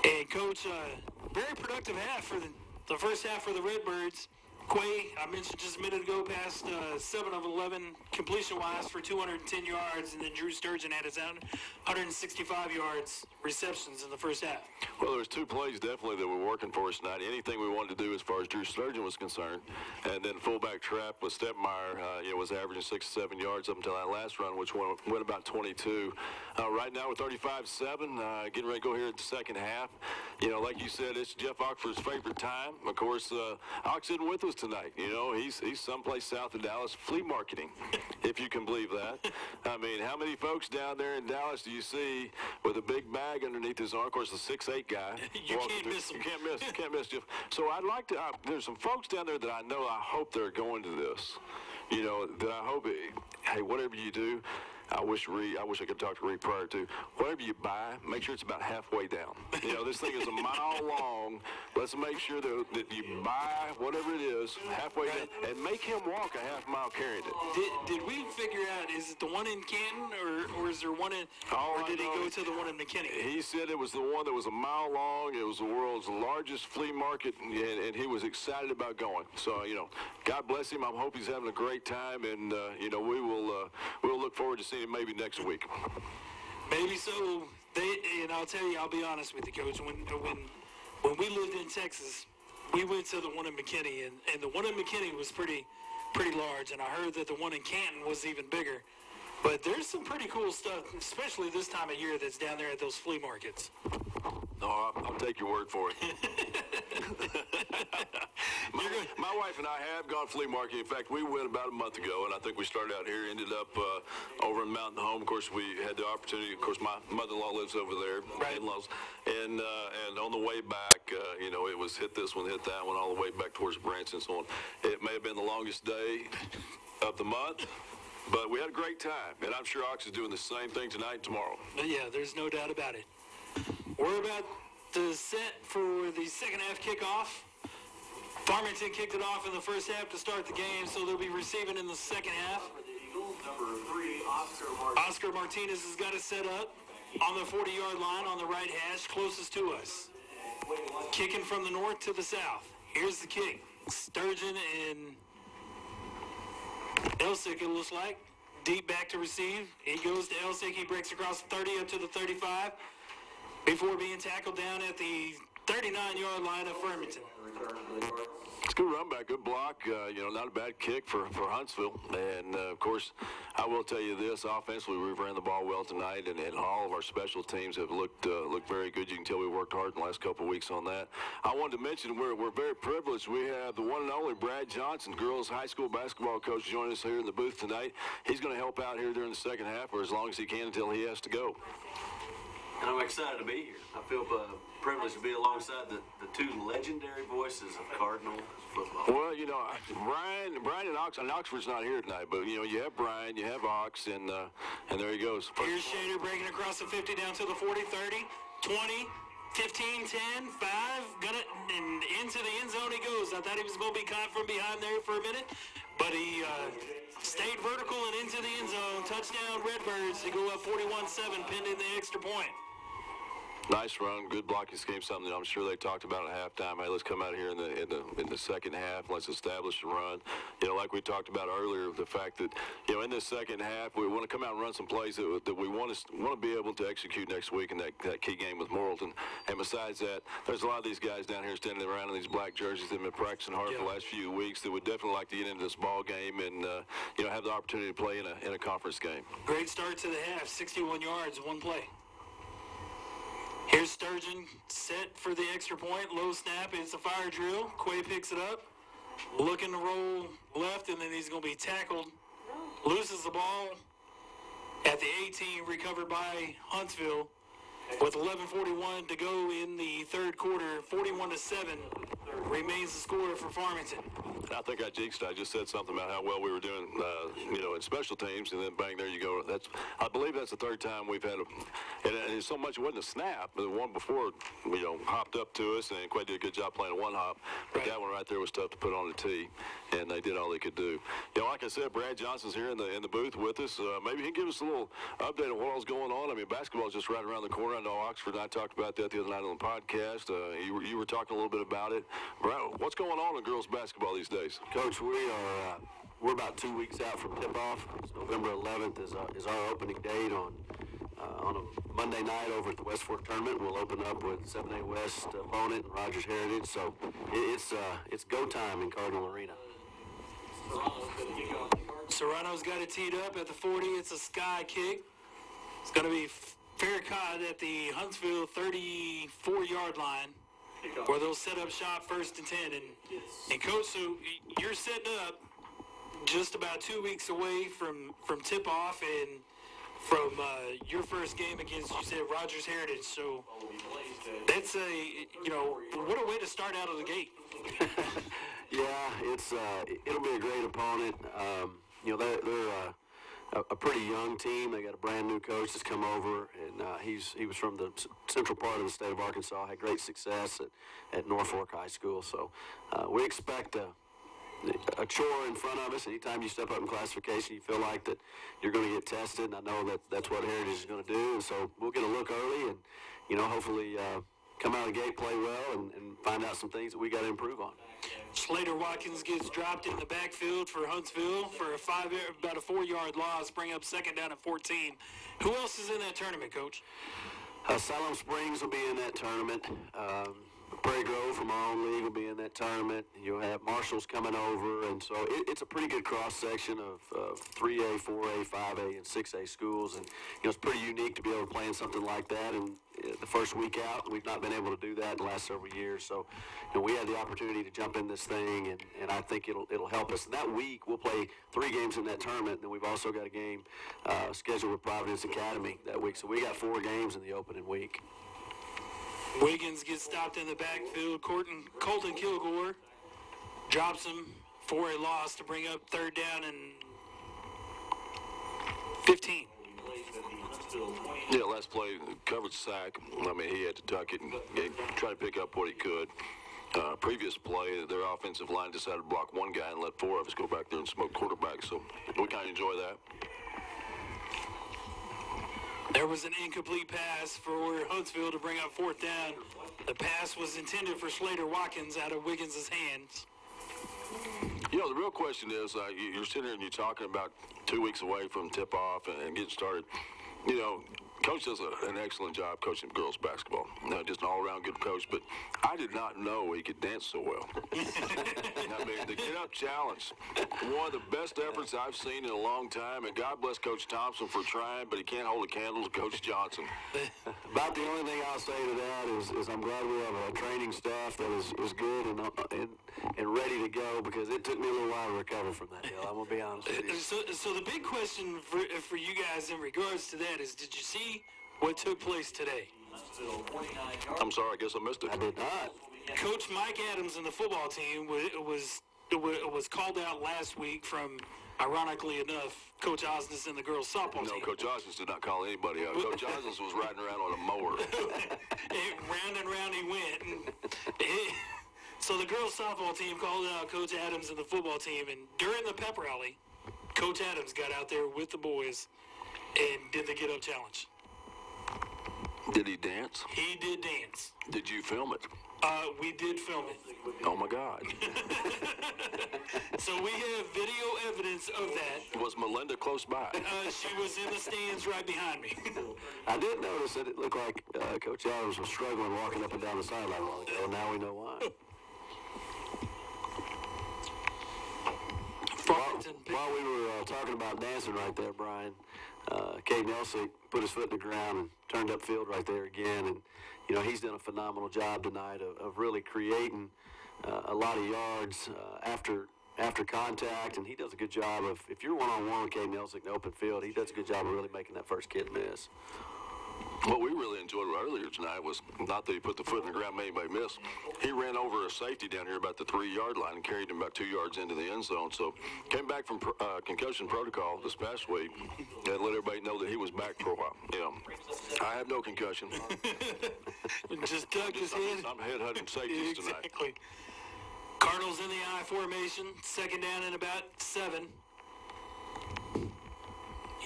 And Coach, very productive half for the first half for the Redbirds. Quay, I mentioned just a minute ago, passed 7 of 11 completion-wise for 210 yards, and then Drew Sturgeon had his own 165 yards receptions in the first half. Well, there was 2 plays definitely that were working for us tonight. Anything we wanted to do as far as Drew Sturgeon was concerned, and then fullback trap with Stepmeyer, was averaging 6 to 7 yards up until that last run, which went about 22. Right now we're 35-7, getting ready to go here at the second half. You know, like you said, it's Jeff Oxford's favorite time. Of course, Ox isn't with us tonight. You know, he's someplace south of Dallas flea marketing, if you can believe that. I mean, how many folks down there in Dallas do you see with a big bag underneath his arm? Of course, the 6'8" guy. You can't miss him. You can't miss. You can't miss Jeff. So I'd like to. There's some folks down there that I know. I hope they're going to this. You know, that I hope. Hey, whatever you do. I wish I could talk to Reed prior to. Whatever you buy, make sure it's about halfway down. You know, this thing is a mile long. Let's make sure that you buy whatever it is halfway down, and make him walk a half mile carrying it. Did we figure out, is it the one in Canton, or is there one in, or did he go to the one in McKinney? He said it was the one that was a mile long. It was the world's largest flea market, and he was excited about going. So, you know, God bless him. I hope he's having a great time, and, you know, we'll look forward to seeing him maybe next week. Maybe so. And I'll tell you, I'll be honest with you, Coach. When we lived in Texas, we went to the one in McKinney, and the one in McKinney was pretty large, and I heard that the one in Canton was even bigger. But there's some pretty cool stuff, especially this time of year, that's down there at those flea markets. No, I'll take your word for it. My wife and I have gone flea marketing. In fact, we went about a month ago, and I think we started out here, ended up over in Mountain Home. Of course, we had the opportunity. Of course, my mother-in-law lives over there, right. in-laws, and on the way back, you know, it was hit this one, hit that one, all the way back towards Branch and so on. It may have been the longest day of the month. But we had a great time, and I'm sure Ox is doing the same thing tonight and tomorrow. Yeah, there's no doubt about it. We're about to set for the second half kickoff. Farmington kicked it off in the first half to start the game, so they'll be receiving in the second half. Number 3, Oscar Martinez has got it set up on the 40-yard line on the right hash, closest to us. Kicking from the north to the south. Here's the kick. Sturgeon and Elsick, it looks like. Deep back to receive. He goes to Elsick. He breaks across the 30 up to the 35 before being tackled down at the 39-yard line of Farmington. It's Good run back, good block. Not a bad kick for Huntsville. And, of course, I will tell you this, offensively, we've ran the ball well tonight, and all of our special teams have looked very good. You can tell we worked hard in the last couple of weeks on that. I wanted to mention we're very privileged. We have the one and only Brad Johnson, girls high school basketball coach, joining us here in the booth tonight. He's going to help out here during the second half, or as long as he can until he has to go. And I'm excited to be here. I feel privileged to be alongside the two legendary voices of Cardinal football. Well, Brian and Oxford's not here tonight, but you have Brian, you have Ox, and there he goes. Here's Shader breaking across the 50 down to the 40, 30, 20, 15, 10, 5, and into the end zone he goes. I thought he was going to be caught from behind there for a minute, but he stayed vertical and into the end zone. Touchdown Redbirds to go up 41-7, pinned in the extra point. Nice run, good blocking scheme, something that I'm sure they talked about at halftime. Hey, let's come out here in the second half. Let's establish a run. Like we talked about earlier, the fact that in this second half we want to come out and run some plays that we want to be able to execute next week in that key game with Morrilton. And besides that, there's a lot of these guys down here standing around in these black jerseys that have been practicing hard for the last few weeks that would definitely like to get into this ball game and have the opportunity to play in a conference game. Great start to the half, 61 yards, one play. Here's Sturgeon set for the extra point. Low snap. It's a fire drill. Quay picks it up. Looking to roll left, and then he's going to be tackled. Loses the ball at the 18, recovered by Huntsville. With 11:41 to go in the third quarter, 41-7 remains the score for Farmington. I think I jinxed. I just said something about how well we were doing, in special teams, and then bang, there you go. I believe that's the third time we've had and it's so much it wasn't a snap, but the one before, hopped up to us, and Quay did a good job playing a one hop. But that one right there was tough to put on the tee, and they did all they could do. Like I said, Brad Johnson's here in the booth with us. Maybe he can give us a little update on what all's going on. I mean, basketball's just right around the corner. I know Oxford and I talked about that the other night on the podcast. You were talking a little bit about it. Brad, what's going on in girls basketball these days? Coach, we're about 2 weeks out from tip-off. November 11th is our opening date on a Monday night over at the West Fork tournament. We'll open up with 7A West opponent and Rogers Heritage. So it's go time in Cardinal Arena. Serrano's got it teed up at the 40. It's a sky kick. It's going to be fair caught at the Huntsville 34-yard line, where they'll set up shop 1st and 10. And Coach, so you're setting up just about 2 weeks away from tip-off and from your first game against, you said, Rogers Heritage. So that's what a way to start out of the gate. Yeah, it'll be a great opponent. They're a pretty young team. They got a brand new coach that's come over, and he was from the central part of the state of Arkansas. Had great success at Norfolk High School. So we expect a chore in front of us. Anytime you step up in classification, you feel like that you're going to get tested, and I know that's what Heritage is going to do. And so we'll get a look early, and hopefully come out of the gate, play well, and find out some things that we got to improve on. Slater Watkins gets dropped in the backfield for Huntsville for about a 4-yard loss, bring up 2nd down at 14. Who else is in that tournament, Coach? Salem Springs will be in that tournament. Prairie Grove from our own league will be in that tournament. You'll have Marshall's coming over, and so it's a pretty good cross-section of 3A, 4A, 5A, and 6A schools, and it's pretty unique to be able to play in something like that. And the first week out, we've not been able to do that in the last several years. So we had the opportunity to jump in this thing, and I think it'll help us. And that week, we'll play 3 games in that tournament, and then we've also got a game scheduled with Providence Academy that week. So we got 4 games in the opening week. Wiggins gets stopped in the backfield. Colton Kilgore drops him for a loss to bring up 3rd down and 15. Yeah, last play, covered sack. I mean, he had to tuck it and try to pick up what he could. Previous play, their offensive line decided to block 1 guy and let 4 of us go back there and smoke quarterback. So we kind of enjoy that. There was an incomplete pass for Huntsville to bring up 4th down. The pass was intended for Slater Watkins out of Wiggins' hands. The real question is, you're sitting here and you're talking about 2 weeks away from tip-off and getting started. You know, Coach does an excellent job coaching girls basketball. Just an all-around good coach, but I did not know he could dance so well. I mean, the get-up challenge, one of the best efforts I've seen in a long time, and God bless Coach Thompson for trying, but he can't hold a candle to Coach Johnson. About the only thing I'll say to that is I'm glad we have a training staff that is good and ready to go, because it took me a little while to recover from that deal. I'm going to be honest with you. So the big question for you guys in regards to that is, did you see what took place today? I'm sorry, I guess I missed it. I did not. Coach Mike Adams and the football team was called out last week from, ironically enough, Coach Osnes and the girls softball team. No, Coach Osnes did not call anybody out. Coach Osnes was riding around on a mower. Round and round he went. So the girls softball team called out Coach Adams and the football team, and during the pep rally, Coach Adams got out there with the boys and did the get-up challenge. Did he dance? He did dance. Did you film it? We did film it. Oh, my God. So we have video evidence of that. Was Melinda close by? She was in the stands right behind me. I did notice that it looked like Coach Adams was struggling walking up and down the sideline a while ago. Now we know why. While we were talking about dancing right there, Brian, Cade Nelson put his foot in the ground and turned upfield right there again. And, you know, he's done a phenomenal job tonight of really creating a lot of yards after contact. And he does a good job of, if you're one-on-one with Cade Nelson in the open field, he does a good job of really making that first kid miss. What we really enjoyed earlier tonight was not that he put the foot in the ground, made anybody miss. He ran over a safety down here about the 3-yard line and carried him about 2 yards into the end zone. So came back from concussion protocol this past week and let everybody know that he was back for a while. You know, I have no concussion. Just dug his head. I'm head-hunting safeties tonight. Exactly. Cardinals in the I formation, second down and about 7.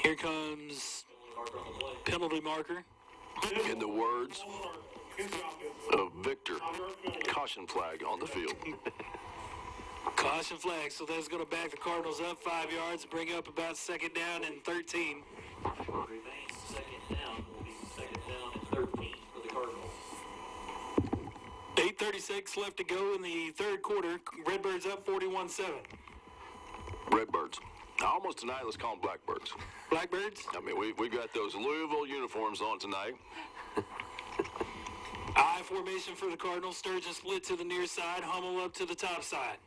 Here comes penalty marker. In the words of Victor, caution flag on the field. Caution flag, so that's going to back the Cardinals up 5 yards, bring up about second down and 13. Remains second down, will be second down and 13 for the Cardinals. 8:36 left to go in the third quarter. Redbirds up 41-7. Redbirds. Almost tonight, let's call them Blackbirds. Blackbirds? I mean, we got those Louisville uniforms on tonight. I formation for the Cardinals. Sturgeon split to the near side. Hummel up to the top side.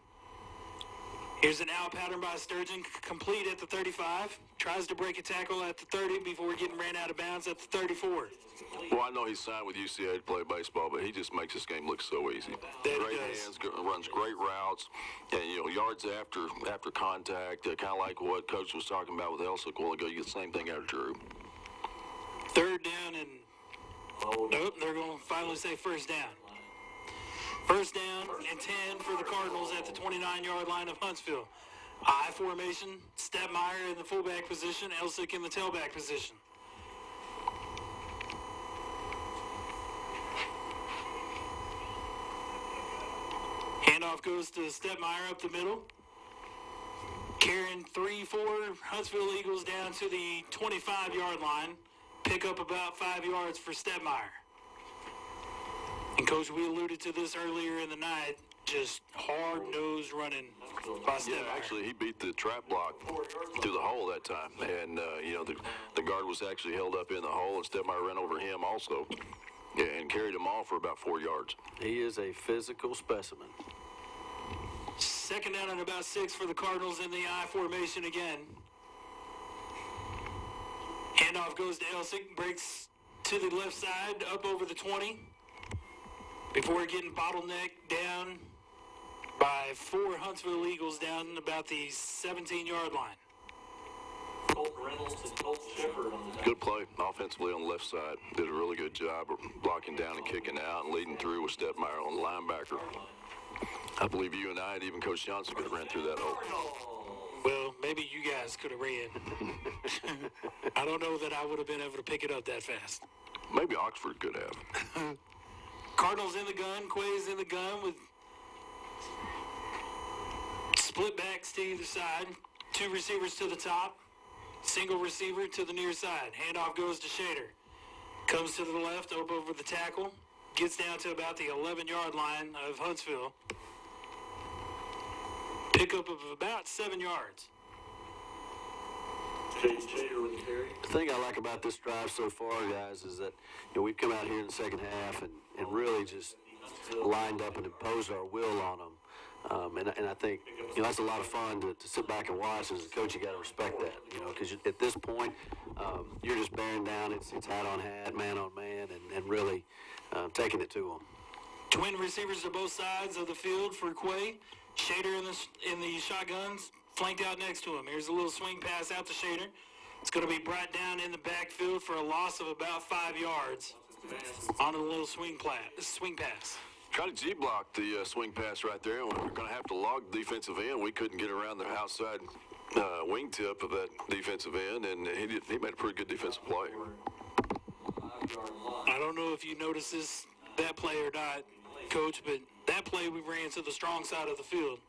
Here's an out pattern by Sturgeon, complete at the 35. Tries to break a tackle at the 30 before getting ran out of bounds at the 34. Well, I know he's signed with UCA to play baseball, but he just makes this game look so easy. Great hands, runs great routes, and, you know, yards after contact, kind of like what Coach was talking about with Elsick a while ago. You get the same thing out of Drew. Third down and, nope, they're going to finally say first down. First down and 10 for the Cardinals at the 29-yard line of Huntsville. I formation, Stepmeyer in the fullback position, Elsick in the tailback position. Handoff goes to Stepmeyer up the middle. Carrying 3-4 Huntsville Eagles down to the 25-yard line. Pick up about 5 yards for Stepmeyer. And, Coach, we alluded to this earlier in the night, just hard-nosed running by Stepmeyer. Yeah, actually, he beat the trap block through the hole that time. And, you know, the guard was actually held up in the hole, and Stepmeyer ran over him also and carried him off for about 4 yards. He is a physical specimen. Second down and about 6 for the Cardinals in the I formation again. Handoff goes to Elsick, breaks to the left side, up over the 20. Before getting bottlenecked down by 4 Huntsville Eagles down about the 17-yard line. Good play offensively on the left side. Did a really good job of blocking down and kicking out and leading through with Stepmeyer on the linebacker. I believe you and I and even Coach Johnson could have ran through that hole. Well, maybe you guys could have ran. I don't know that I would have been able to pick it up that fast. Maybe Oxford could have. Cardinals in the gun, Quay's in the gun with split backs to either side. 2 receivers to the top. Single receiver to the near side. Handoff goes to Shader. Comes to the left, up over the tackle. Gets down to about the 11-yard line of Huntsville. Pickup of about 7 yards. The thing I like about this drive so far, guys, is that we've come out here in the second half and really just lined up and imposed our will on them. And I think that's a lot of fun to sit back and watch. As a coach, you got to respect that, because at this point, you're just bearing down. It's hat on hat, man on man, and really taking it to them. Twin receivers to both sides of the field for Quay. Shader in the shotguns, flanked out next to him. Here's a little swing pass out to Shader. It's going to be brought down in the backfield for a loss of about 5 yards on a little swing pass. Kind of G-blocked the swing pass right there. We're going to have to log the defensive end. We couldn't get around the outside wingtip of that defensive end, and he made a pretty good defensive play. I don't know if you noticed that play or not, Coach, but that play we ran to the strong side of the field.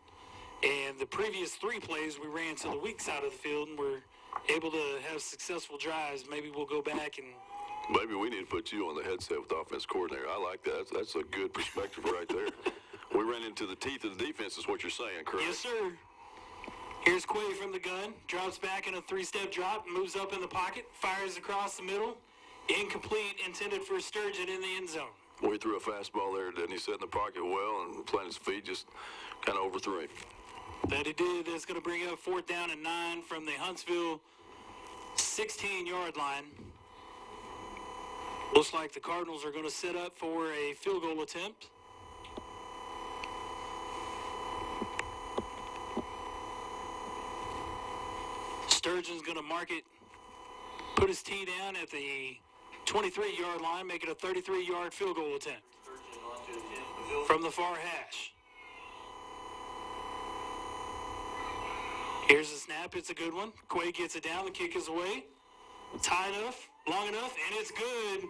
And the previous 3 plays we ran to the weak side of the field and were able to have successful drives. Maybe we'll go back and... Maybe we need to put you on the headset with the offense coordinator. I like that. That's a good perspective right there. We ran into the teeth of the defense is what you're saying, correct? Yes, sir. Here's Quay from the gun. Drops back in a 3-step drop, moves up in the pocket, fires across the middle. Incomplete, intended for Sturgeon in the end zone. Well, he threw a fastball there, didn't he? Sat in the pocket well and planted his feet, just kind of overthrew him. That he did. That's going to bring up 4th down and 9 from the Huntsville 16-yard line. Looks like the Cardinals are going to set up for a field goal attempt. Sturgeon's going to mark it, put his tee down at the 23-yard line, make it a 33-yard field goal attempt from the far hash. Here's the snap. It's a good one. Quay gets it down. The kick is away. It's high enough, long enough, and it's good.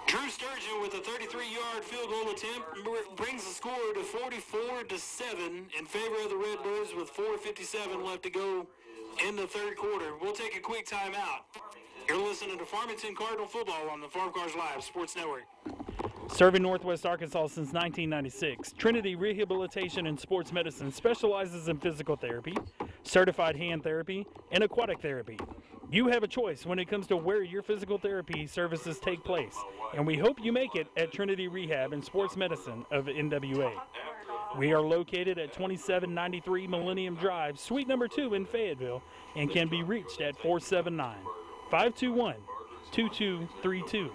Drew Sturgeon with a 33-yard field goal attempt brings the score to 44-7 in favor of the Redbirds with 4:57 left to go in the third quarter. We'll take a quick timeout. You're listening to Farmington Cardinal football on the Farm Cars Live Sports Network. Serving Northwest Arkansas since 1996, Trinity Rehabilitation and Sports Medicine specializes in physical therapy, certified hand therapy, and aquatic therapy. You have a choice when it comes to where your physical therapy services take place, and we hope you make it at Trinity Rehab and Sports Medicine of NWA. We are located at 2793 Millennium Drive, Suite number 2 in Fayetteville, and can be reached at 479-521-2232.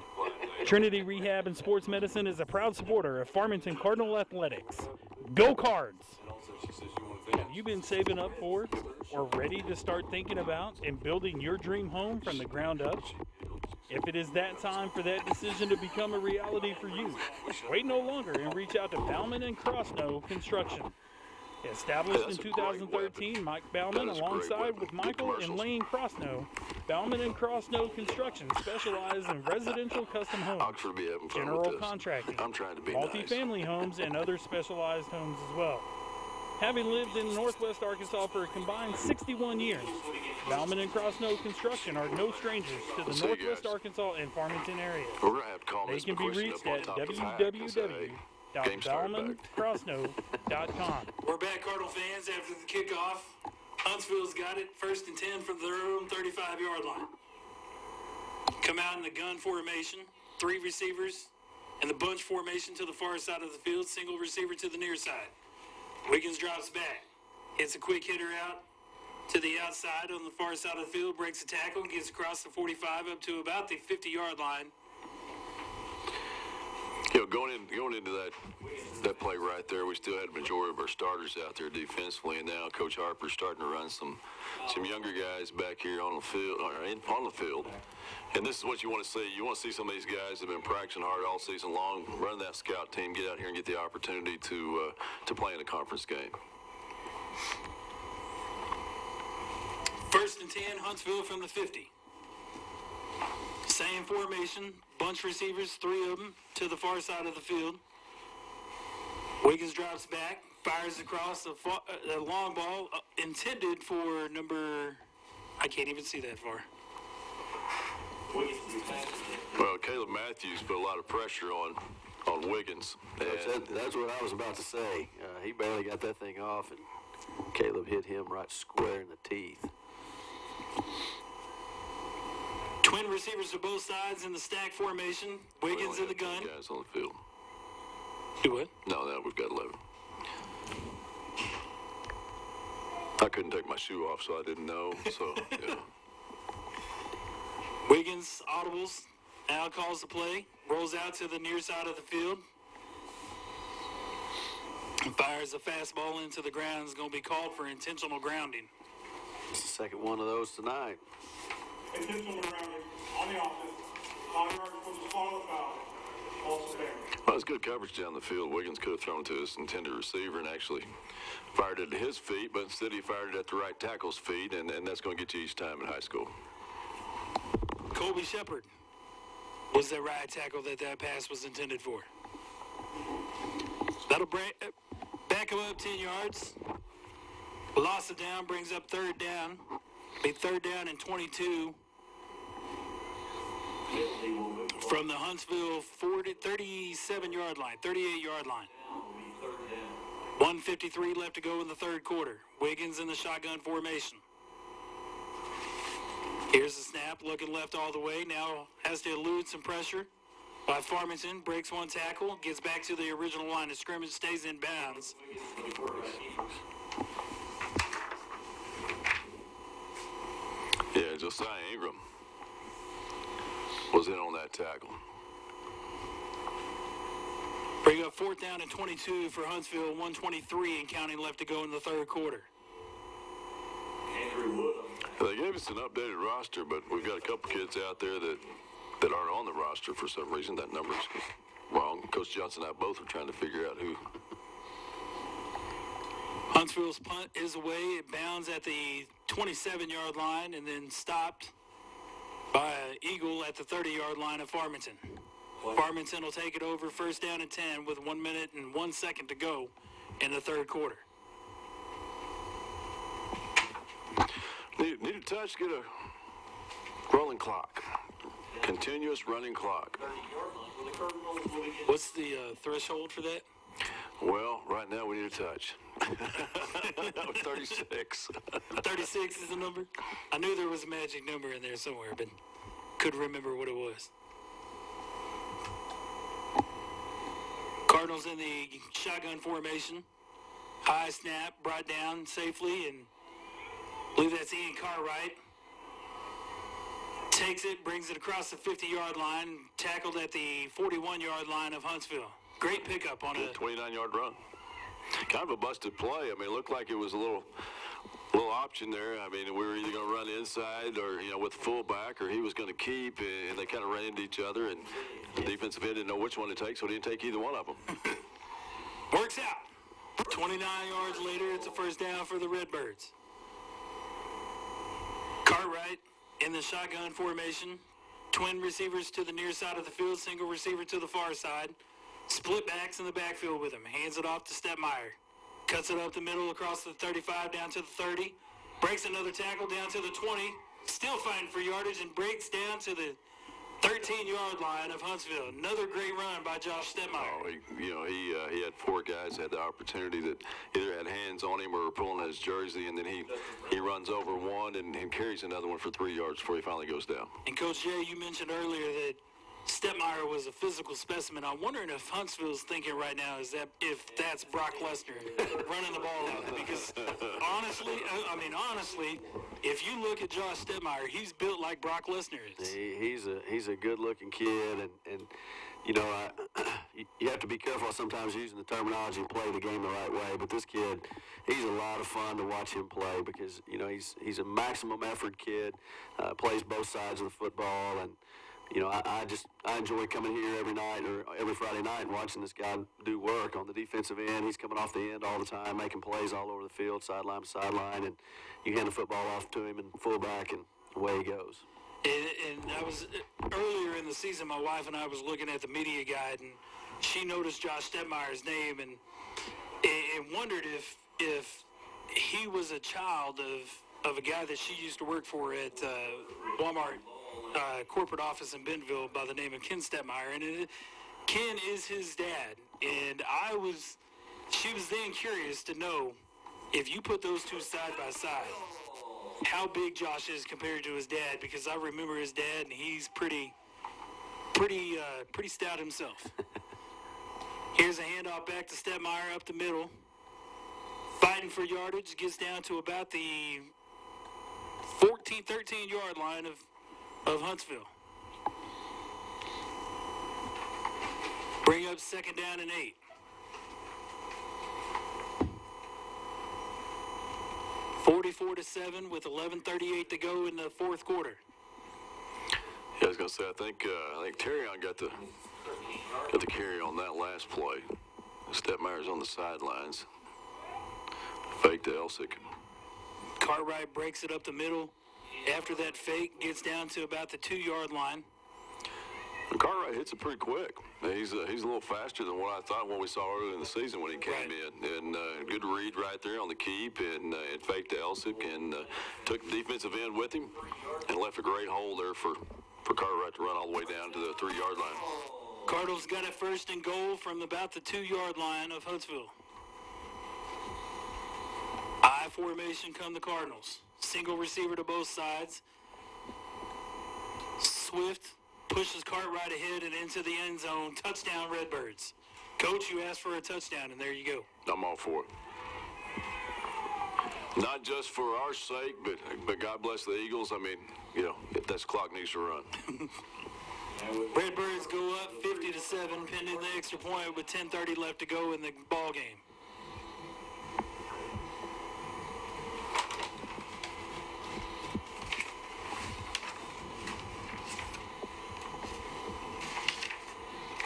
Trinity Rehab and Sports Medicine is a proud supporter of Farmington Cardinal Athletics. Go Cards! Have you been saving up for or ready to start thinking about and building your dream home from the ground up? If it is that time for that decision to become a reality for you, wait no longer and reach out to Bauman and Crossnow Construction. Established in 2013, Mike Bauman, alongside with Michael and Lane Crossnow, Bauman and Crossnow Construction specialize in residential custom homes, general contracting, multifamily homes, and other specialized homes as well. Having lived in Northwest Arkansas for a combined 61 years, Bauman and Crossnow Construction are no strangers to the Northwest Arkansas and Farmington area. They can be reached at www.baumancrossnow.com. We're back, Cardinal fans, after the kickoff. Huntsville's got it, 1st and 10 from their own 35-yard line. Come out in the gun formation, 3 receivers, and the bunch formation to the far side of the field, single receiver to the near side. Wiggins drops back, hits a quick hitter out to the outside on the far side of the field, breaks a tackle, gets across the 45 up to about the 50-yard line. Going into that play right there, we still had a majority of our starters out there defensively, and now Coach Harper's starting to run some younger guys back here on the field, And this is what you want to see. You want to see some of these guys that have been practicing hard all season long, run that scout team, get out here and get the opportunity to play in a conference game. 1st and 10, Huntsville from the 50. Same formation, bunch receivers, 3 of them to the far side of the field. Wiggins drops back, fires across a long ball intended for number I can't even see that far. Well, Caleb Matthews put a lot of pressure on Wiggins. That's what I was about to say. He barely got that thing off, and Caleb hit him right square in the teeth. Twin receivers to both sides in the stack formation. Wiggins in the gun. Guys on the field. Do what? No, we've got 11. I couldn't take my shoe off, so I didn't know. So, yeah. Wiggins audibles. Al calls the play. Rolls out to the near side of the field. Fires a fastball into the ground. Is going to be called for intentional grounding. It's the second one of those tonight. Intentional grounding on the offense. 5 yards from the spot of the foul. Also there. Well, it's good coverage down the field. Wiggins could have thrown to his intended receiver and actually fired it at his feet, but instead he fired it at the right tackle's feet, and that's going to get you each time in high school. Colby Shepard was the right tackle that pass was intended for. That'll back him up 10 yards. Loss of down brings up third down. Be third down and 22 from the Huntsville 37-yard line, 38-yard line. 1:53 left to go in the third quarter. Wiggins in the shotgun formation. Here's the snap, looking left all the way. Now has to elude some pressure by Farmington. Breaks one tackle, gets back to the original line of scrimmage, stays in bounds. Yeah, Josiah Ingram was in on that tackle. Bring up fourth down and 22 for Huntsville, 1:23 and counting left to go in the third quarter. They gave us an updated roster, but we've got a couple kids out there that aren't on the roster for some reason. That number's wrong. Coach Johnson and I both are trying to figure out who. Huntsville's punt is away. It bounds at the 27-yard line and then stopped by Eagle at the 30-yard line of Farmington. Farmington will take it over first down and 10 with 1 minute and 1 second to go in the third quarter. Need a touch, get a rolling clock. Continuous running clock. What's the threshold for that? Well, right now we need a touch. 36. 36 is the number? I knew there was a magic number in there somewhere, but couldn't remember what it was. Cardinals in the shotgun formation. High snap, brought down safely, and I believe that's Ian Cartwright. Takes it, brings it across the 50-yard line, tackled at the 41-yard line of Huntsville. Great pickup on a 29-yard run. Kind of a busted play. I mean, it looked like it was a little option there. I mean, we were either going to run inside or, with the fullback, or he was going to keep, and they kind of ran into each other, and the defensive end didn't know which one to take, so he didn't take either one of them. Works out. 29 yards later, it's a first down for the Redbirds. Cartwright in the shotgun formation. Twin receivers to the near side of the field, single receiver to the far side. Split backs in the backfield with him. Hands it off to Stepmeyer. Cuts it up the middle across the 35 down to the 30. Breaks another tackle down to the 20. Still fighting for yardage and breaks down to the 13-yard line of Huntsville. Another great run by Josh Stepmeyer. Oh, he had 4 guys that had the opportunity that either had hands on him or were pulling his jersey, and then he runs over one and carries another one for 3 yards before he finally goes down. And Coach Jay, you mentioned earlier that Stepmeyer was a physical specimen. I'm wondering if Huntsville's thinking right now is that if that's Brock Lesnar running the ball out. Because honestly, if you look at Josh Stepmeyer, he's built like Brock Lesnar is. He's a good-looking kid, and you have to be careful sometimes using the terminology and play the game the right way. But this kid, he's a lot of fun to watch him play because he's a maximum effort kid, plays both sides of the football, and I enjoy coming here every night or every Friday night and watching this guy do work on the defensive end. He's coming off the end all the time, making plays all over the field, sideline to sideline, and you hand the football off to him and fullback, and away he goes. And I was earlier in the season, my wife and I was looking at the media guide, and she noticed Josh Stepmeyer's name and wondered if he was a child of of a guy that she used to work for at Walmart corporate office in Bentonville by the name of Ken Stepmeyer, and Ken is his dad. And she was then curious to know, if you put those two side by side, how big Josh is compared to his dad, because I remember his dad, and he's pretty stout himself. Here's a handoff back to Stepmeyer up the middle. Fighting for yardage, gets down to about the 13 yard line of Huntsville. Bring up 2nd down and 8. (44-7) with 11:38 to go in the 4th quarter. Yeah, I was gonna say, I think Terrion got the carry on that last play. Stepmeyer's on the sidelines. Fake to Elsick. Cartwright breaks it up the middle. After that fake, gets down to about the 2 yard line. And Cartwright hits it pretty quick. He's a little faster than what I thought when we saw earlier in the season when he came in. And good read right there on the keep, and faked to Elsick, and took the defensive end with him, and left a great hole there for Cartwright to run all the way down to the 3 yard line. Cardinals got it 1st and goal from about the 2 yard line of Huntsville. I formation come the Cardinals. Single receiver to both sides. Swift pushes Cartwright ahead and into the end zone. Touchdown, Redbirds. Coach, you asked for a touchdown, and there you go. I'm all for it. Not just for our sake, but God bless the Eagles. I mean, that clock needs to run. Redbirds go up 50-7, pending the extra point with 10:30 left to go in the ball game.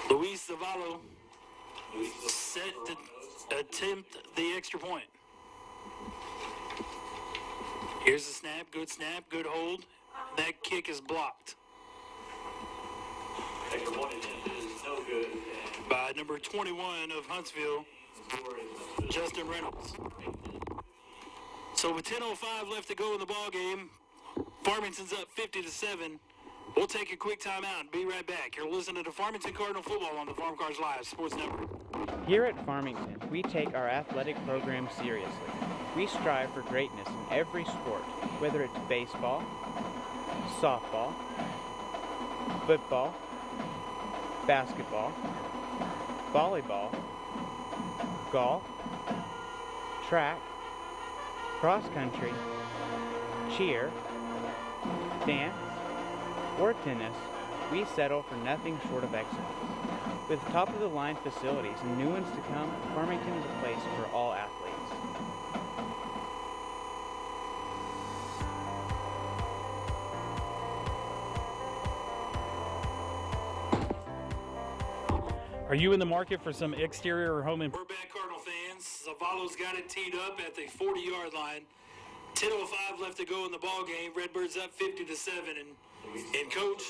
Luis Zavallo set to attempt the extra point. Here's the snap, good hold. That kick is blocked. Extra point attempt is no good. By number 21 of Huntsville, Justin Reynolds. So with 10:05 left to go in the ball game, Farmington's up 50-7. We'll take a quick timeout and be right back. You're listening to Farmington Cardinal football on the Farm Cars Live Sports Network. Here at Farmington, we take our athletic program seriously. We strive for greatness in every sport, whether it's baseball, softball, football, basketball, volleyball, golf, track, cross country, cheer, dance, or tennis. We settle for nothing short of excellence. With top-of-the-line facilities and new ones to come, Farmington is a place for all athletes. Are you in the market for some exterior or home We're back, Cardinal fans. Zavallo's got it teed up at the 40-yard line. 10:05 left to go in the ball game. Redbirds up 50-7, and Coach,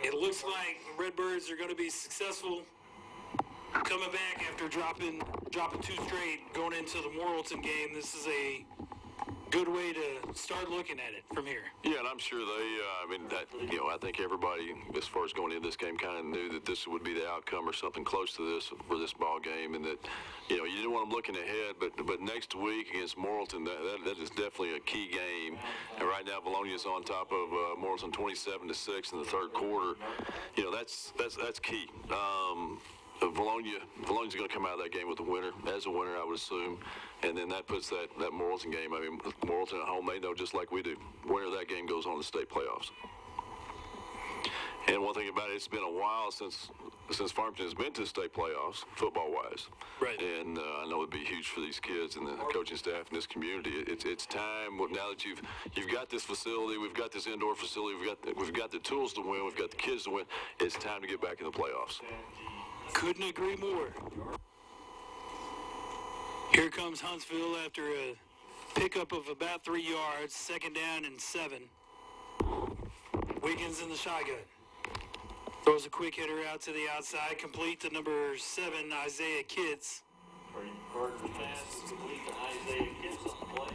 it looks like Redbirds are going to be successful coming back after dropping 2 straight going into the Morrilton game. This is a good way to start looking at it from here. Yeah, and I'm sure I think everybody, as far as going into this game, kind of knew that this would be the outcome or something close to this for this ball game, and that, you didn't want them looking ahead, but next week against Morrilton, that is definitely a key game. And right now, Valonia's on top of Morrilton 27-6 in the 3rd quarter. That's key. Valonia's going to come out of that game with a winner, I would assume, and then that puts that Morrilton game. I mean, Morrilton at home, they know just like we do. Winner of that game goes on to the state playoffs. And one thing about it, it's been a while since Farmington has been to the state playoffs, football-wise. Right. And I know it'd be huge for these kids and the coaching staff in this community. It's time now that you've got this facility, we've got this indoor facility, we've got the tools to win, we've got the kids to win. It's time to get back in the playoffs. Couldn't agree more. Here comes Huntsville after a pickup of about 3 yards, 2nd down and 7. Wiggins in the shotgun. Throws a quick hitter out to the outside, complete to number 7, Isaiah Kitts. Cardinal fans, complete to Isaiah Kitts on the play.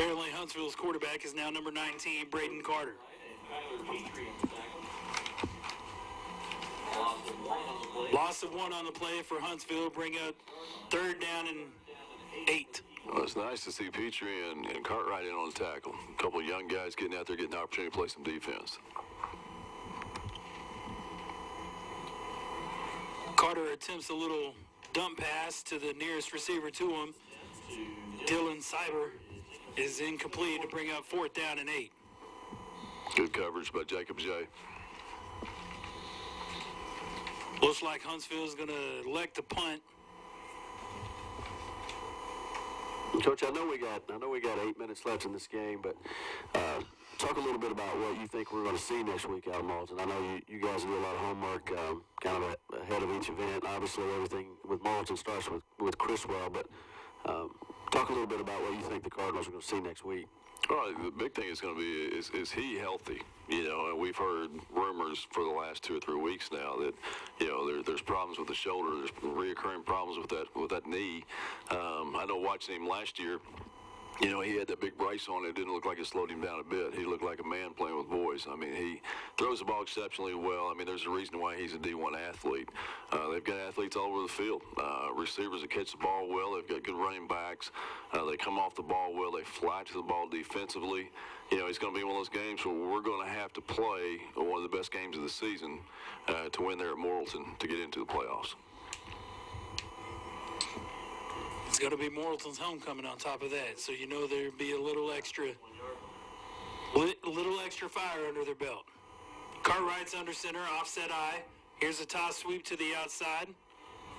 Apparently, Huntsville's quarterback is now number 19, Braden Carter. Loss of one on the play for Huntsville, bring up 3rd down and 8. Well, it's nice to see Petrie and Cartwright in on the tackle. A couple of young guys getting out there, getting the opportunity to play some defense. Carter attempts a little dump pass to the nearest receiver to him. Dylan Cyber is incomplete to bring up 4th down and 8. Good coverage by Jacob J. Looks like Huntsville is going to elect the punt. Coach, I know we got 8 minutes left in this game, but talk a little bit about what you think we're going to see next week out of Marlton. I know you guys do a lot of homework kind of ahead of each event. Obviously, everything with Marlton starts with Criswell, but talk a little bit about what you think the Cardinals are going to see next week. Well, the big thing is going to be is he healthy? You know, and we've heard rumors for the last 2 or 3 weeks now that, you know, there's problems with the shoulder, there's reoccurring problems with that knee. I know watching him last year, you know, he had that big brace on. It didn't look like it slowed him down a bit. He looked like a man playing with boys. I mean, he throws the ball exceptionally well. I mean, there's a reason why he's a D1 athlete. They've got athletes all over the field. Receivers that catch the ball well. They've got good running backs. They come off the ball well. They fly to the ball defensively. You know, it's going to be one of those games where we're going to have to play one of the best games of the season to win there at Morrilton to get into the playoffs. It's going to be Morrilton's homecoming on top of that, so you know there'd be a little extra fire under their belt. Cartwright's under center, offset eye. Here's a toss sweep to the outside.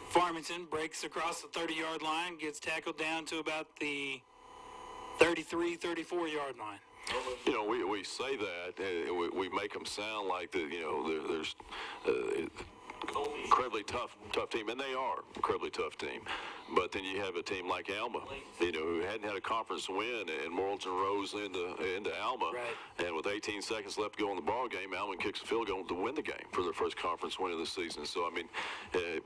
Farmington breaks across the 30-yard line, gets tackled down to about the 33, 34-yard line. You know, we say that, we make them sound like that, you know, there's incredibly tough team, and they are an incredibly tough team. But then you have a team like Alma, you know, who hadn't had a conference win, and Morrilton rose into Alma, right. And with 18 seconds left to go in the ball game, Alma kicks a field goal to win the game for their first conference win of the season. So, I mean,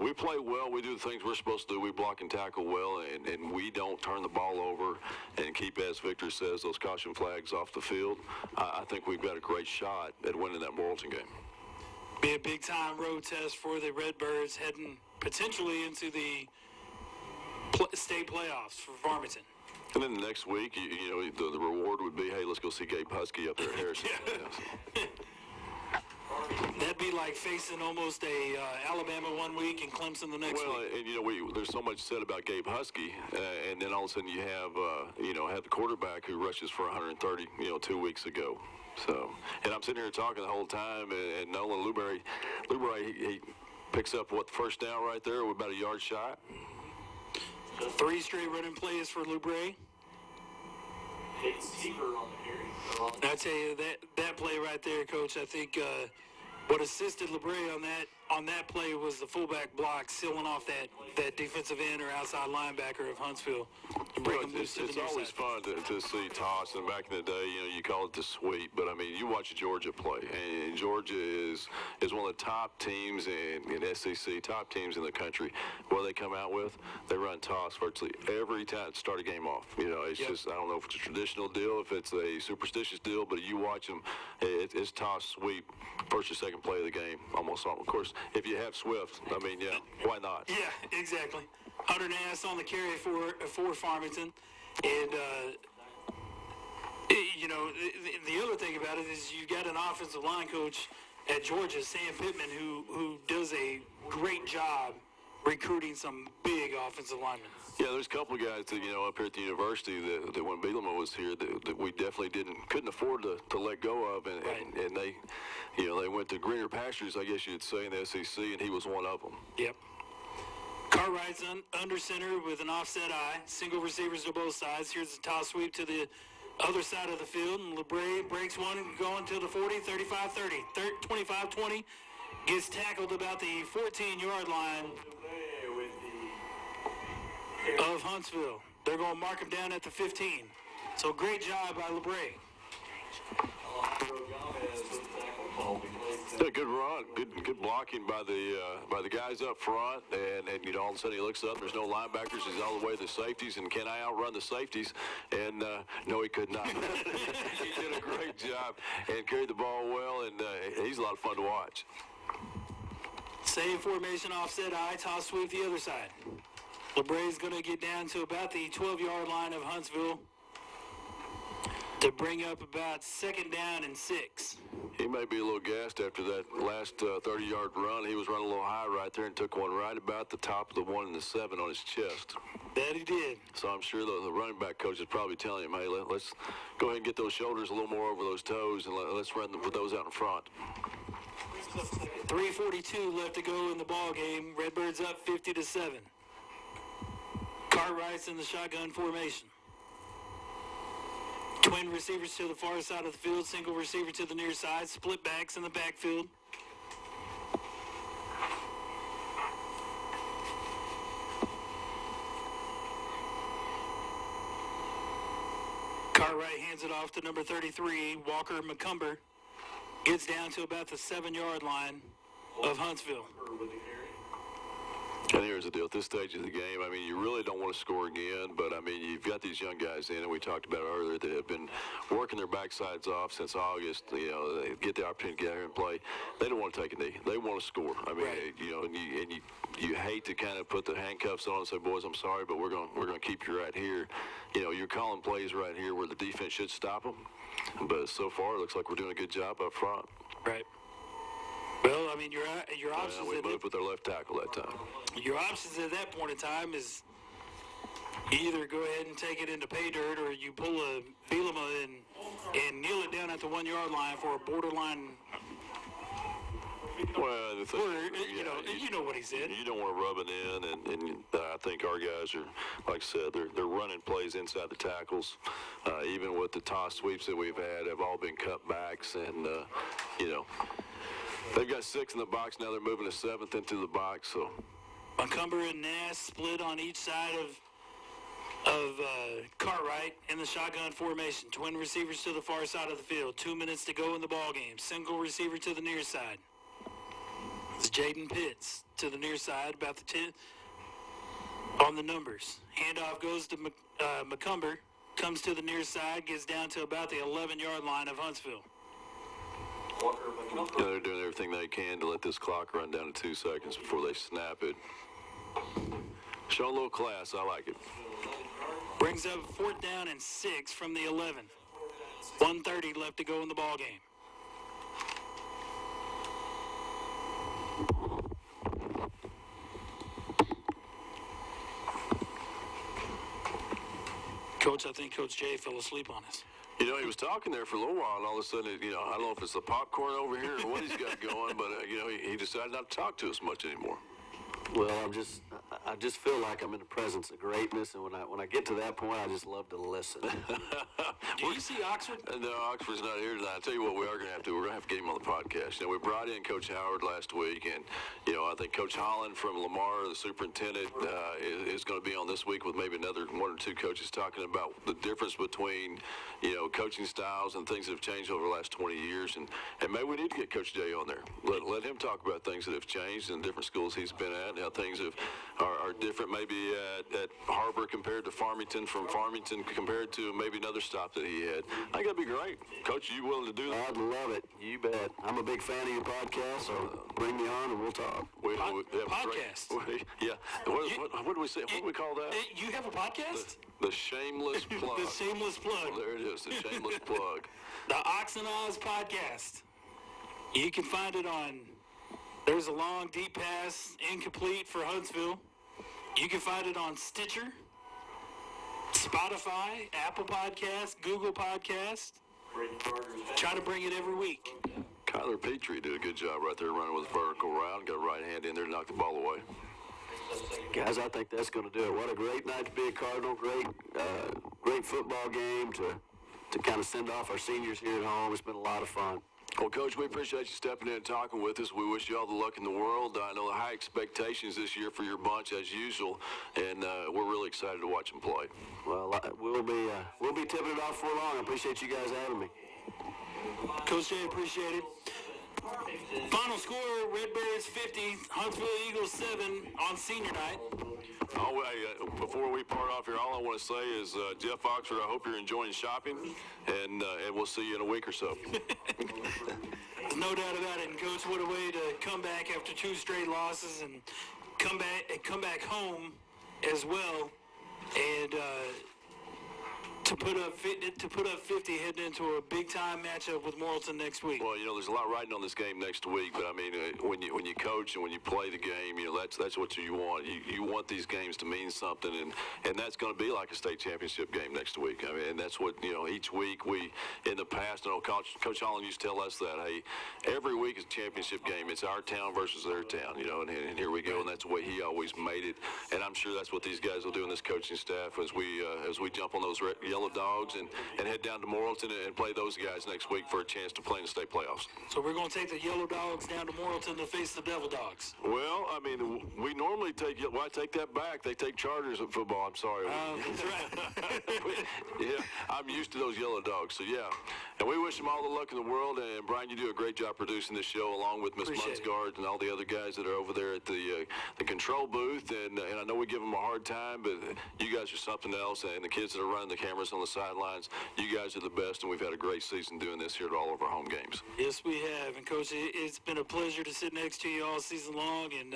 we play well, we do the things we're supposed to do, we block and tackle well, and we don't turn the ball over and keep, as Victor says, those caution flags off the field. I think we've got a great shot at winning that Morrilton game. Be a big-time road test for the Redbirds heading potentially into the state playoffs for Farmington. And then the next week, you know, the reward would be, hey, let's go see Gabe Husky up there at Harrison. That'd be like facing almost a Alabama one week and Clemson the next week. Well, and you know, there's so much said about Gabe Husky, and then all of a sudden you have the quarterback who rushes for 130, you know, 2 weeks ago. So, and I'm sitting here talking the whole time, and Nolan Luberry, he picks up the first down right there with about a yard shot. 3 straight running plays for Luberry. I tell you, that play right there, Coach, I think what assisted Luberry on that play was the fullback block sealing off that defensive end or outside linebacker of Huntsville. It's always fun to see toss, and back in the day, you know, you call it the sweep, but I mean, you watch Georgia play, and Georgia is one of the top teams in SEC, top teams in the country. What they come out with, they run toss virtually every time to start a game off. You know, it's just, I don't know if it's a traditional deal, if it's a superstitious deal, but you watch them, it's toss, sweep, first or second play of the game, almost all. Of course, if you have Swift, I mean, yeah, why not? Yeah, exactly. 100 ass on the carry for Farmington. And, you know, the other thing about it is you got an offensive line coach at Georgia, Sam Pittman, who does a great job recruiting some big offensive linemen. Yeah, there's a couple of guys that, you know, up here at the university that when Bielema was here that we definitely couldn't afford to let go of, and they, you know, they went to greener pastures, I guess you'd say, in the SEC, and he was one of them. Yep. Cartwright's under center with an offset eye. Single receivers to both sides. Here's the toss sweep to the other side of the field. And LeBray breaks one and going to the 40, 35, 30, 25, 20. Gets tackled about the 14-yard line of Huntsville. They're going to mark him down at the 15. So great job by LeBray. Yeah, good run, good blocking by the guys up front, and you know, all of a sudden he looks up. There's no linebackers. He's all the way to the safeties, and can I outrun the safeties? And no, he could not. He did a great job and carried the ball well, and he's a lot of fun to watch. Same formation, offset eye, toss sweep the other side. LeBray's going to get down to about the 12-yard line of Huntsville to bring up about 2nd down and 6. He may be a little gassed after that last 30-yard run. He was running a little high right there and took one right about the top of the 1 and the 7 on his chest. That he did. So I'm sure the running back coach is probably telling him, hey, let's go ahead and get those shoulders a little more over those toes, and let's run them with those out in front. 3:42 left to go in the ball game. Redbirds up 50-7. Cartwright's in the shotgun formation. Twin receivers to the far side of the field, single receiver to the near side, split backs in the backfield. Cartwright hands it off to number 33, Walker McCumber. Gets down to about the 7-yard line of Huntsville. And here's the deal. At this stage of the game, I mean, you really don't want to score again, but, I mean, you've got these young guys in, and we talked about it earlier, that have been working their backsides off since August. You know, they get the opportunity to get out here and play. They don't want to take a knee. They want to score. I mean, right. You know, and you hate to kind of put the handcuffs on and say, boys, I'm sorry, but we're going to keep you right here. You know, you're calling plays right here where the defense should stop them. But so far, it looks like we're doing a good job up front. Right. Well, I mean, your options. We moved with our left tackle that time. Your options at that point in time is either go ahead and take it into pay dirt, or you pull a Bielema and kneel it down at the 1-yard line for a borderline. Well, the thing, you know what he said. You don't want to rub it in, and I think our guys are, like I said, they're running plays inside the tackles. Even with the toss sweeps that we've had, have all been cutbacks, and you know, they've got 6 in the box now. They're moving a 7th into the box. So Montgomery and Nass split on each side of Cartwright in the shotgun formation. Twin receivers to the far side of the field. 2 minutes to go in the ball game. Single receiver to the near side. It's Jaden Pitts to the near side, about the 10 on the numbers. Handoff goes to McCumber, comes to the near side, gets down to about the 11-yard line of Huntsville. Yeah, they're doing everything they can to let this clock run down to 2 seconds before they snap it. Show a little class. I like it. Brings up 4th down and 6 from the 11. 1:30 left to go in the ball game. Coach, I think Coach Jay fell asleep on us. You know, he was talking there for a little while, and all of a sudden, you know, I don't know if it's the popcorn over here or what he's got going, but, you know, he decided not to talk to us much anymore. Well, I just feel like I'm in the presence of greatness, and when I get to that point, I just love to listen. Do you see Oxford? No, Oxford's not here tonight. I'll tell you what we are going to have to do. We're going to have to get him on the podcast. You know, we brought in Coach Howard last week, and, you know, I think Coach Holland from Lamar, the superintendent, is going to be on this week with maybe another 1 or 2 coaches talking about the difference between, you know, coaching styles and things that have changed over the last 20 years. And maybe we need to get Coach Jay on there. Let him talk about things that have changed in different schools he's been at, and how things are different maybe at Harbor compared to Farmington, from Farmington compared to maybe another stop that he had. I think that'd be great. Coach, you willing to do that? I'd love it. You bet. I'm a big fan of your podcast, so bring me on and we'll talk. Podcast? Yeah. What do we say? What do we call that? You have a podcast? The shameless plug. The shameless plug. Oh, there it is, the shameless plug. The Ox and Oz podcast. You can find it on There's a Long Deep Pass, incomplete for Huntsville. You can find it on Stitcher, Spotify, Apple Podcasts, Google Podcasts. Try to bring it every week. Kyler Petrie did a good job right there running with a vertical route. Got a right hand in there to knock the ball away. Guys, I think that's going to do it. What a great night to be a Cardinal. Great football game to kind of send off our seniors here at home. It's been a lot of fun. Well, Coach, we appreciate you stepping in and talking with us. We wish you all the luck in the world. I know the high expectations this year for your bunch, as usual, and we're really excited to watch them play. Well, we'll be tipping it off for long. I appreciate you guys having me. Coach Jay, appreciate it. Final score, Redbirds 50, Huntsville Eagles 7 on senior night. Oh, before we part off here, all I want to say is, Jeff Oxford, I hope you're enjoying shopping, and we'll see you in a week or so. No doubt about it. And Coach, what a way to come back after 2 straight losses and come back home as well, and to put up 50 heading into a big time matchup with Morrilton next week. Well, there's a lot riding on this game next week, but I mean, when you coach and when you play the game, that's what you want. You want these games to mean something, and that's going to be like a state championship game next week. I mean, and that's what each week we in the past. Coach Holland used to tell us that, hey, every week is a championship game. It's our town versus their town, and here we go, and that's the way he always made it. And I'm sure that's what these guys will do in this coaching staff as we jump on those Yellow Dogs and head down to Morrilton and play those guys next week for a chance to play in the state playoffs. So we're going to take the Yellow Dogs down to Morrilton to face the Devil Dogs. Well, I mean, we normally take I take that back. They take charters at football. I'm sorry. That's right. Yeah, I'm used to those Yellow Dogs. So, yeah. And we wish them all the luck in the world. And, Brian, you do a great job producing this show along with Miss Munsgard and all the other guys that are over there at the control booth. And I know we give them a hard time, but you guys are something else. And the kids that are running the cameras on the sidelines, you guys are the best. And we've had a great season doing this here at all of our home games. Yes, we have. And, Coach, it's been a pleasure to sit next to you all season long. And,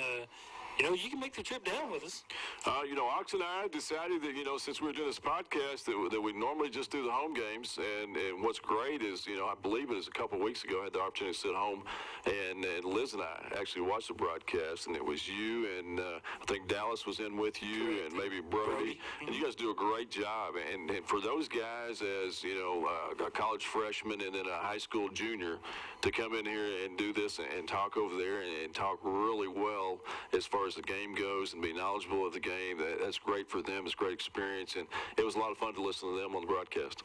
you can make the trip down with us. Ox and I decided that, since we were doing this podcast, that we normally just do the home games. And what's great is, I believe it was a couple of weeks ago, I had the opportunity to sit home, and Liz and I actually watched the broadcast, and it was you, and I think Dallas was in with you, and maybe Brody. And you guys do a great job. And for those guys, as, a college freshman and then a high school junior, to come in here and do this and talk over there and talk really well as far as the game goes and be knowledgeable of the game, that's great for them. It's a great experience, and it was a lot of fun to listen to them on the broadcast.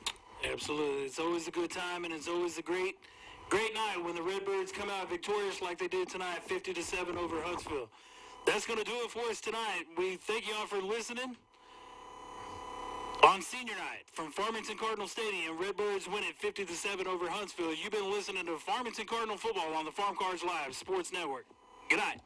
Absolutely. It's always a good time, and it's always a great night when the Redbirds come out victorious like they did tonight, 50-7 over Huntsville. That's going to do it for us tonight. We thank you all for listening. On senior night from Farmington Cardinal Stadium, Redbirds win it 50-7 over Huntsville. You've been listening to Farmington Cardinal football on the Farm Cards Live Sports Network. Good night.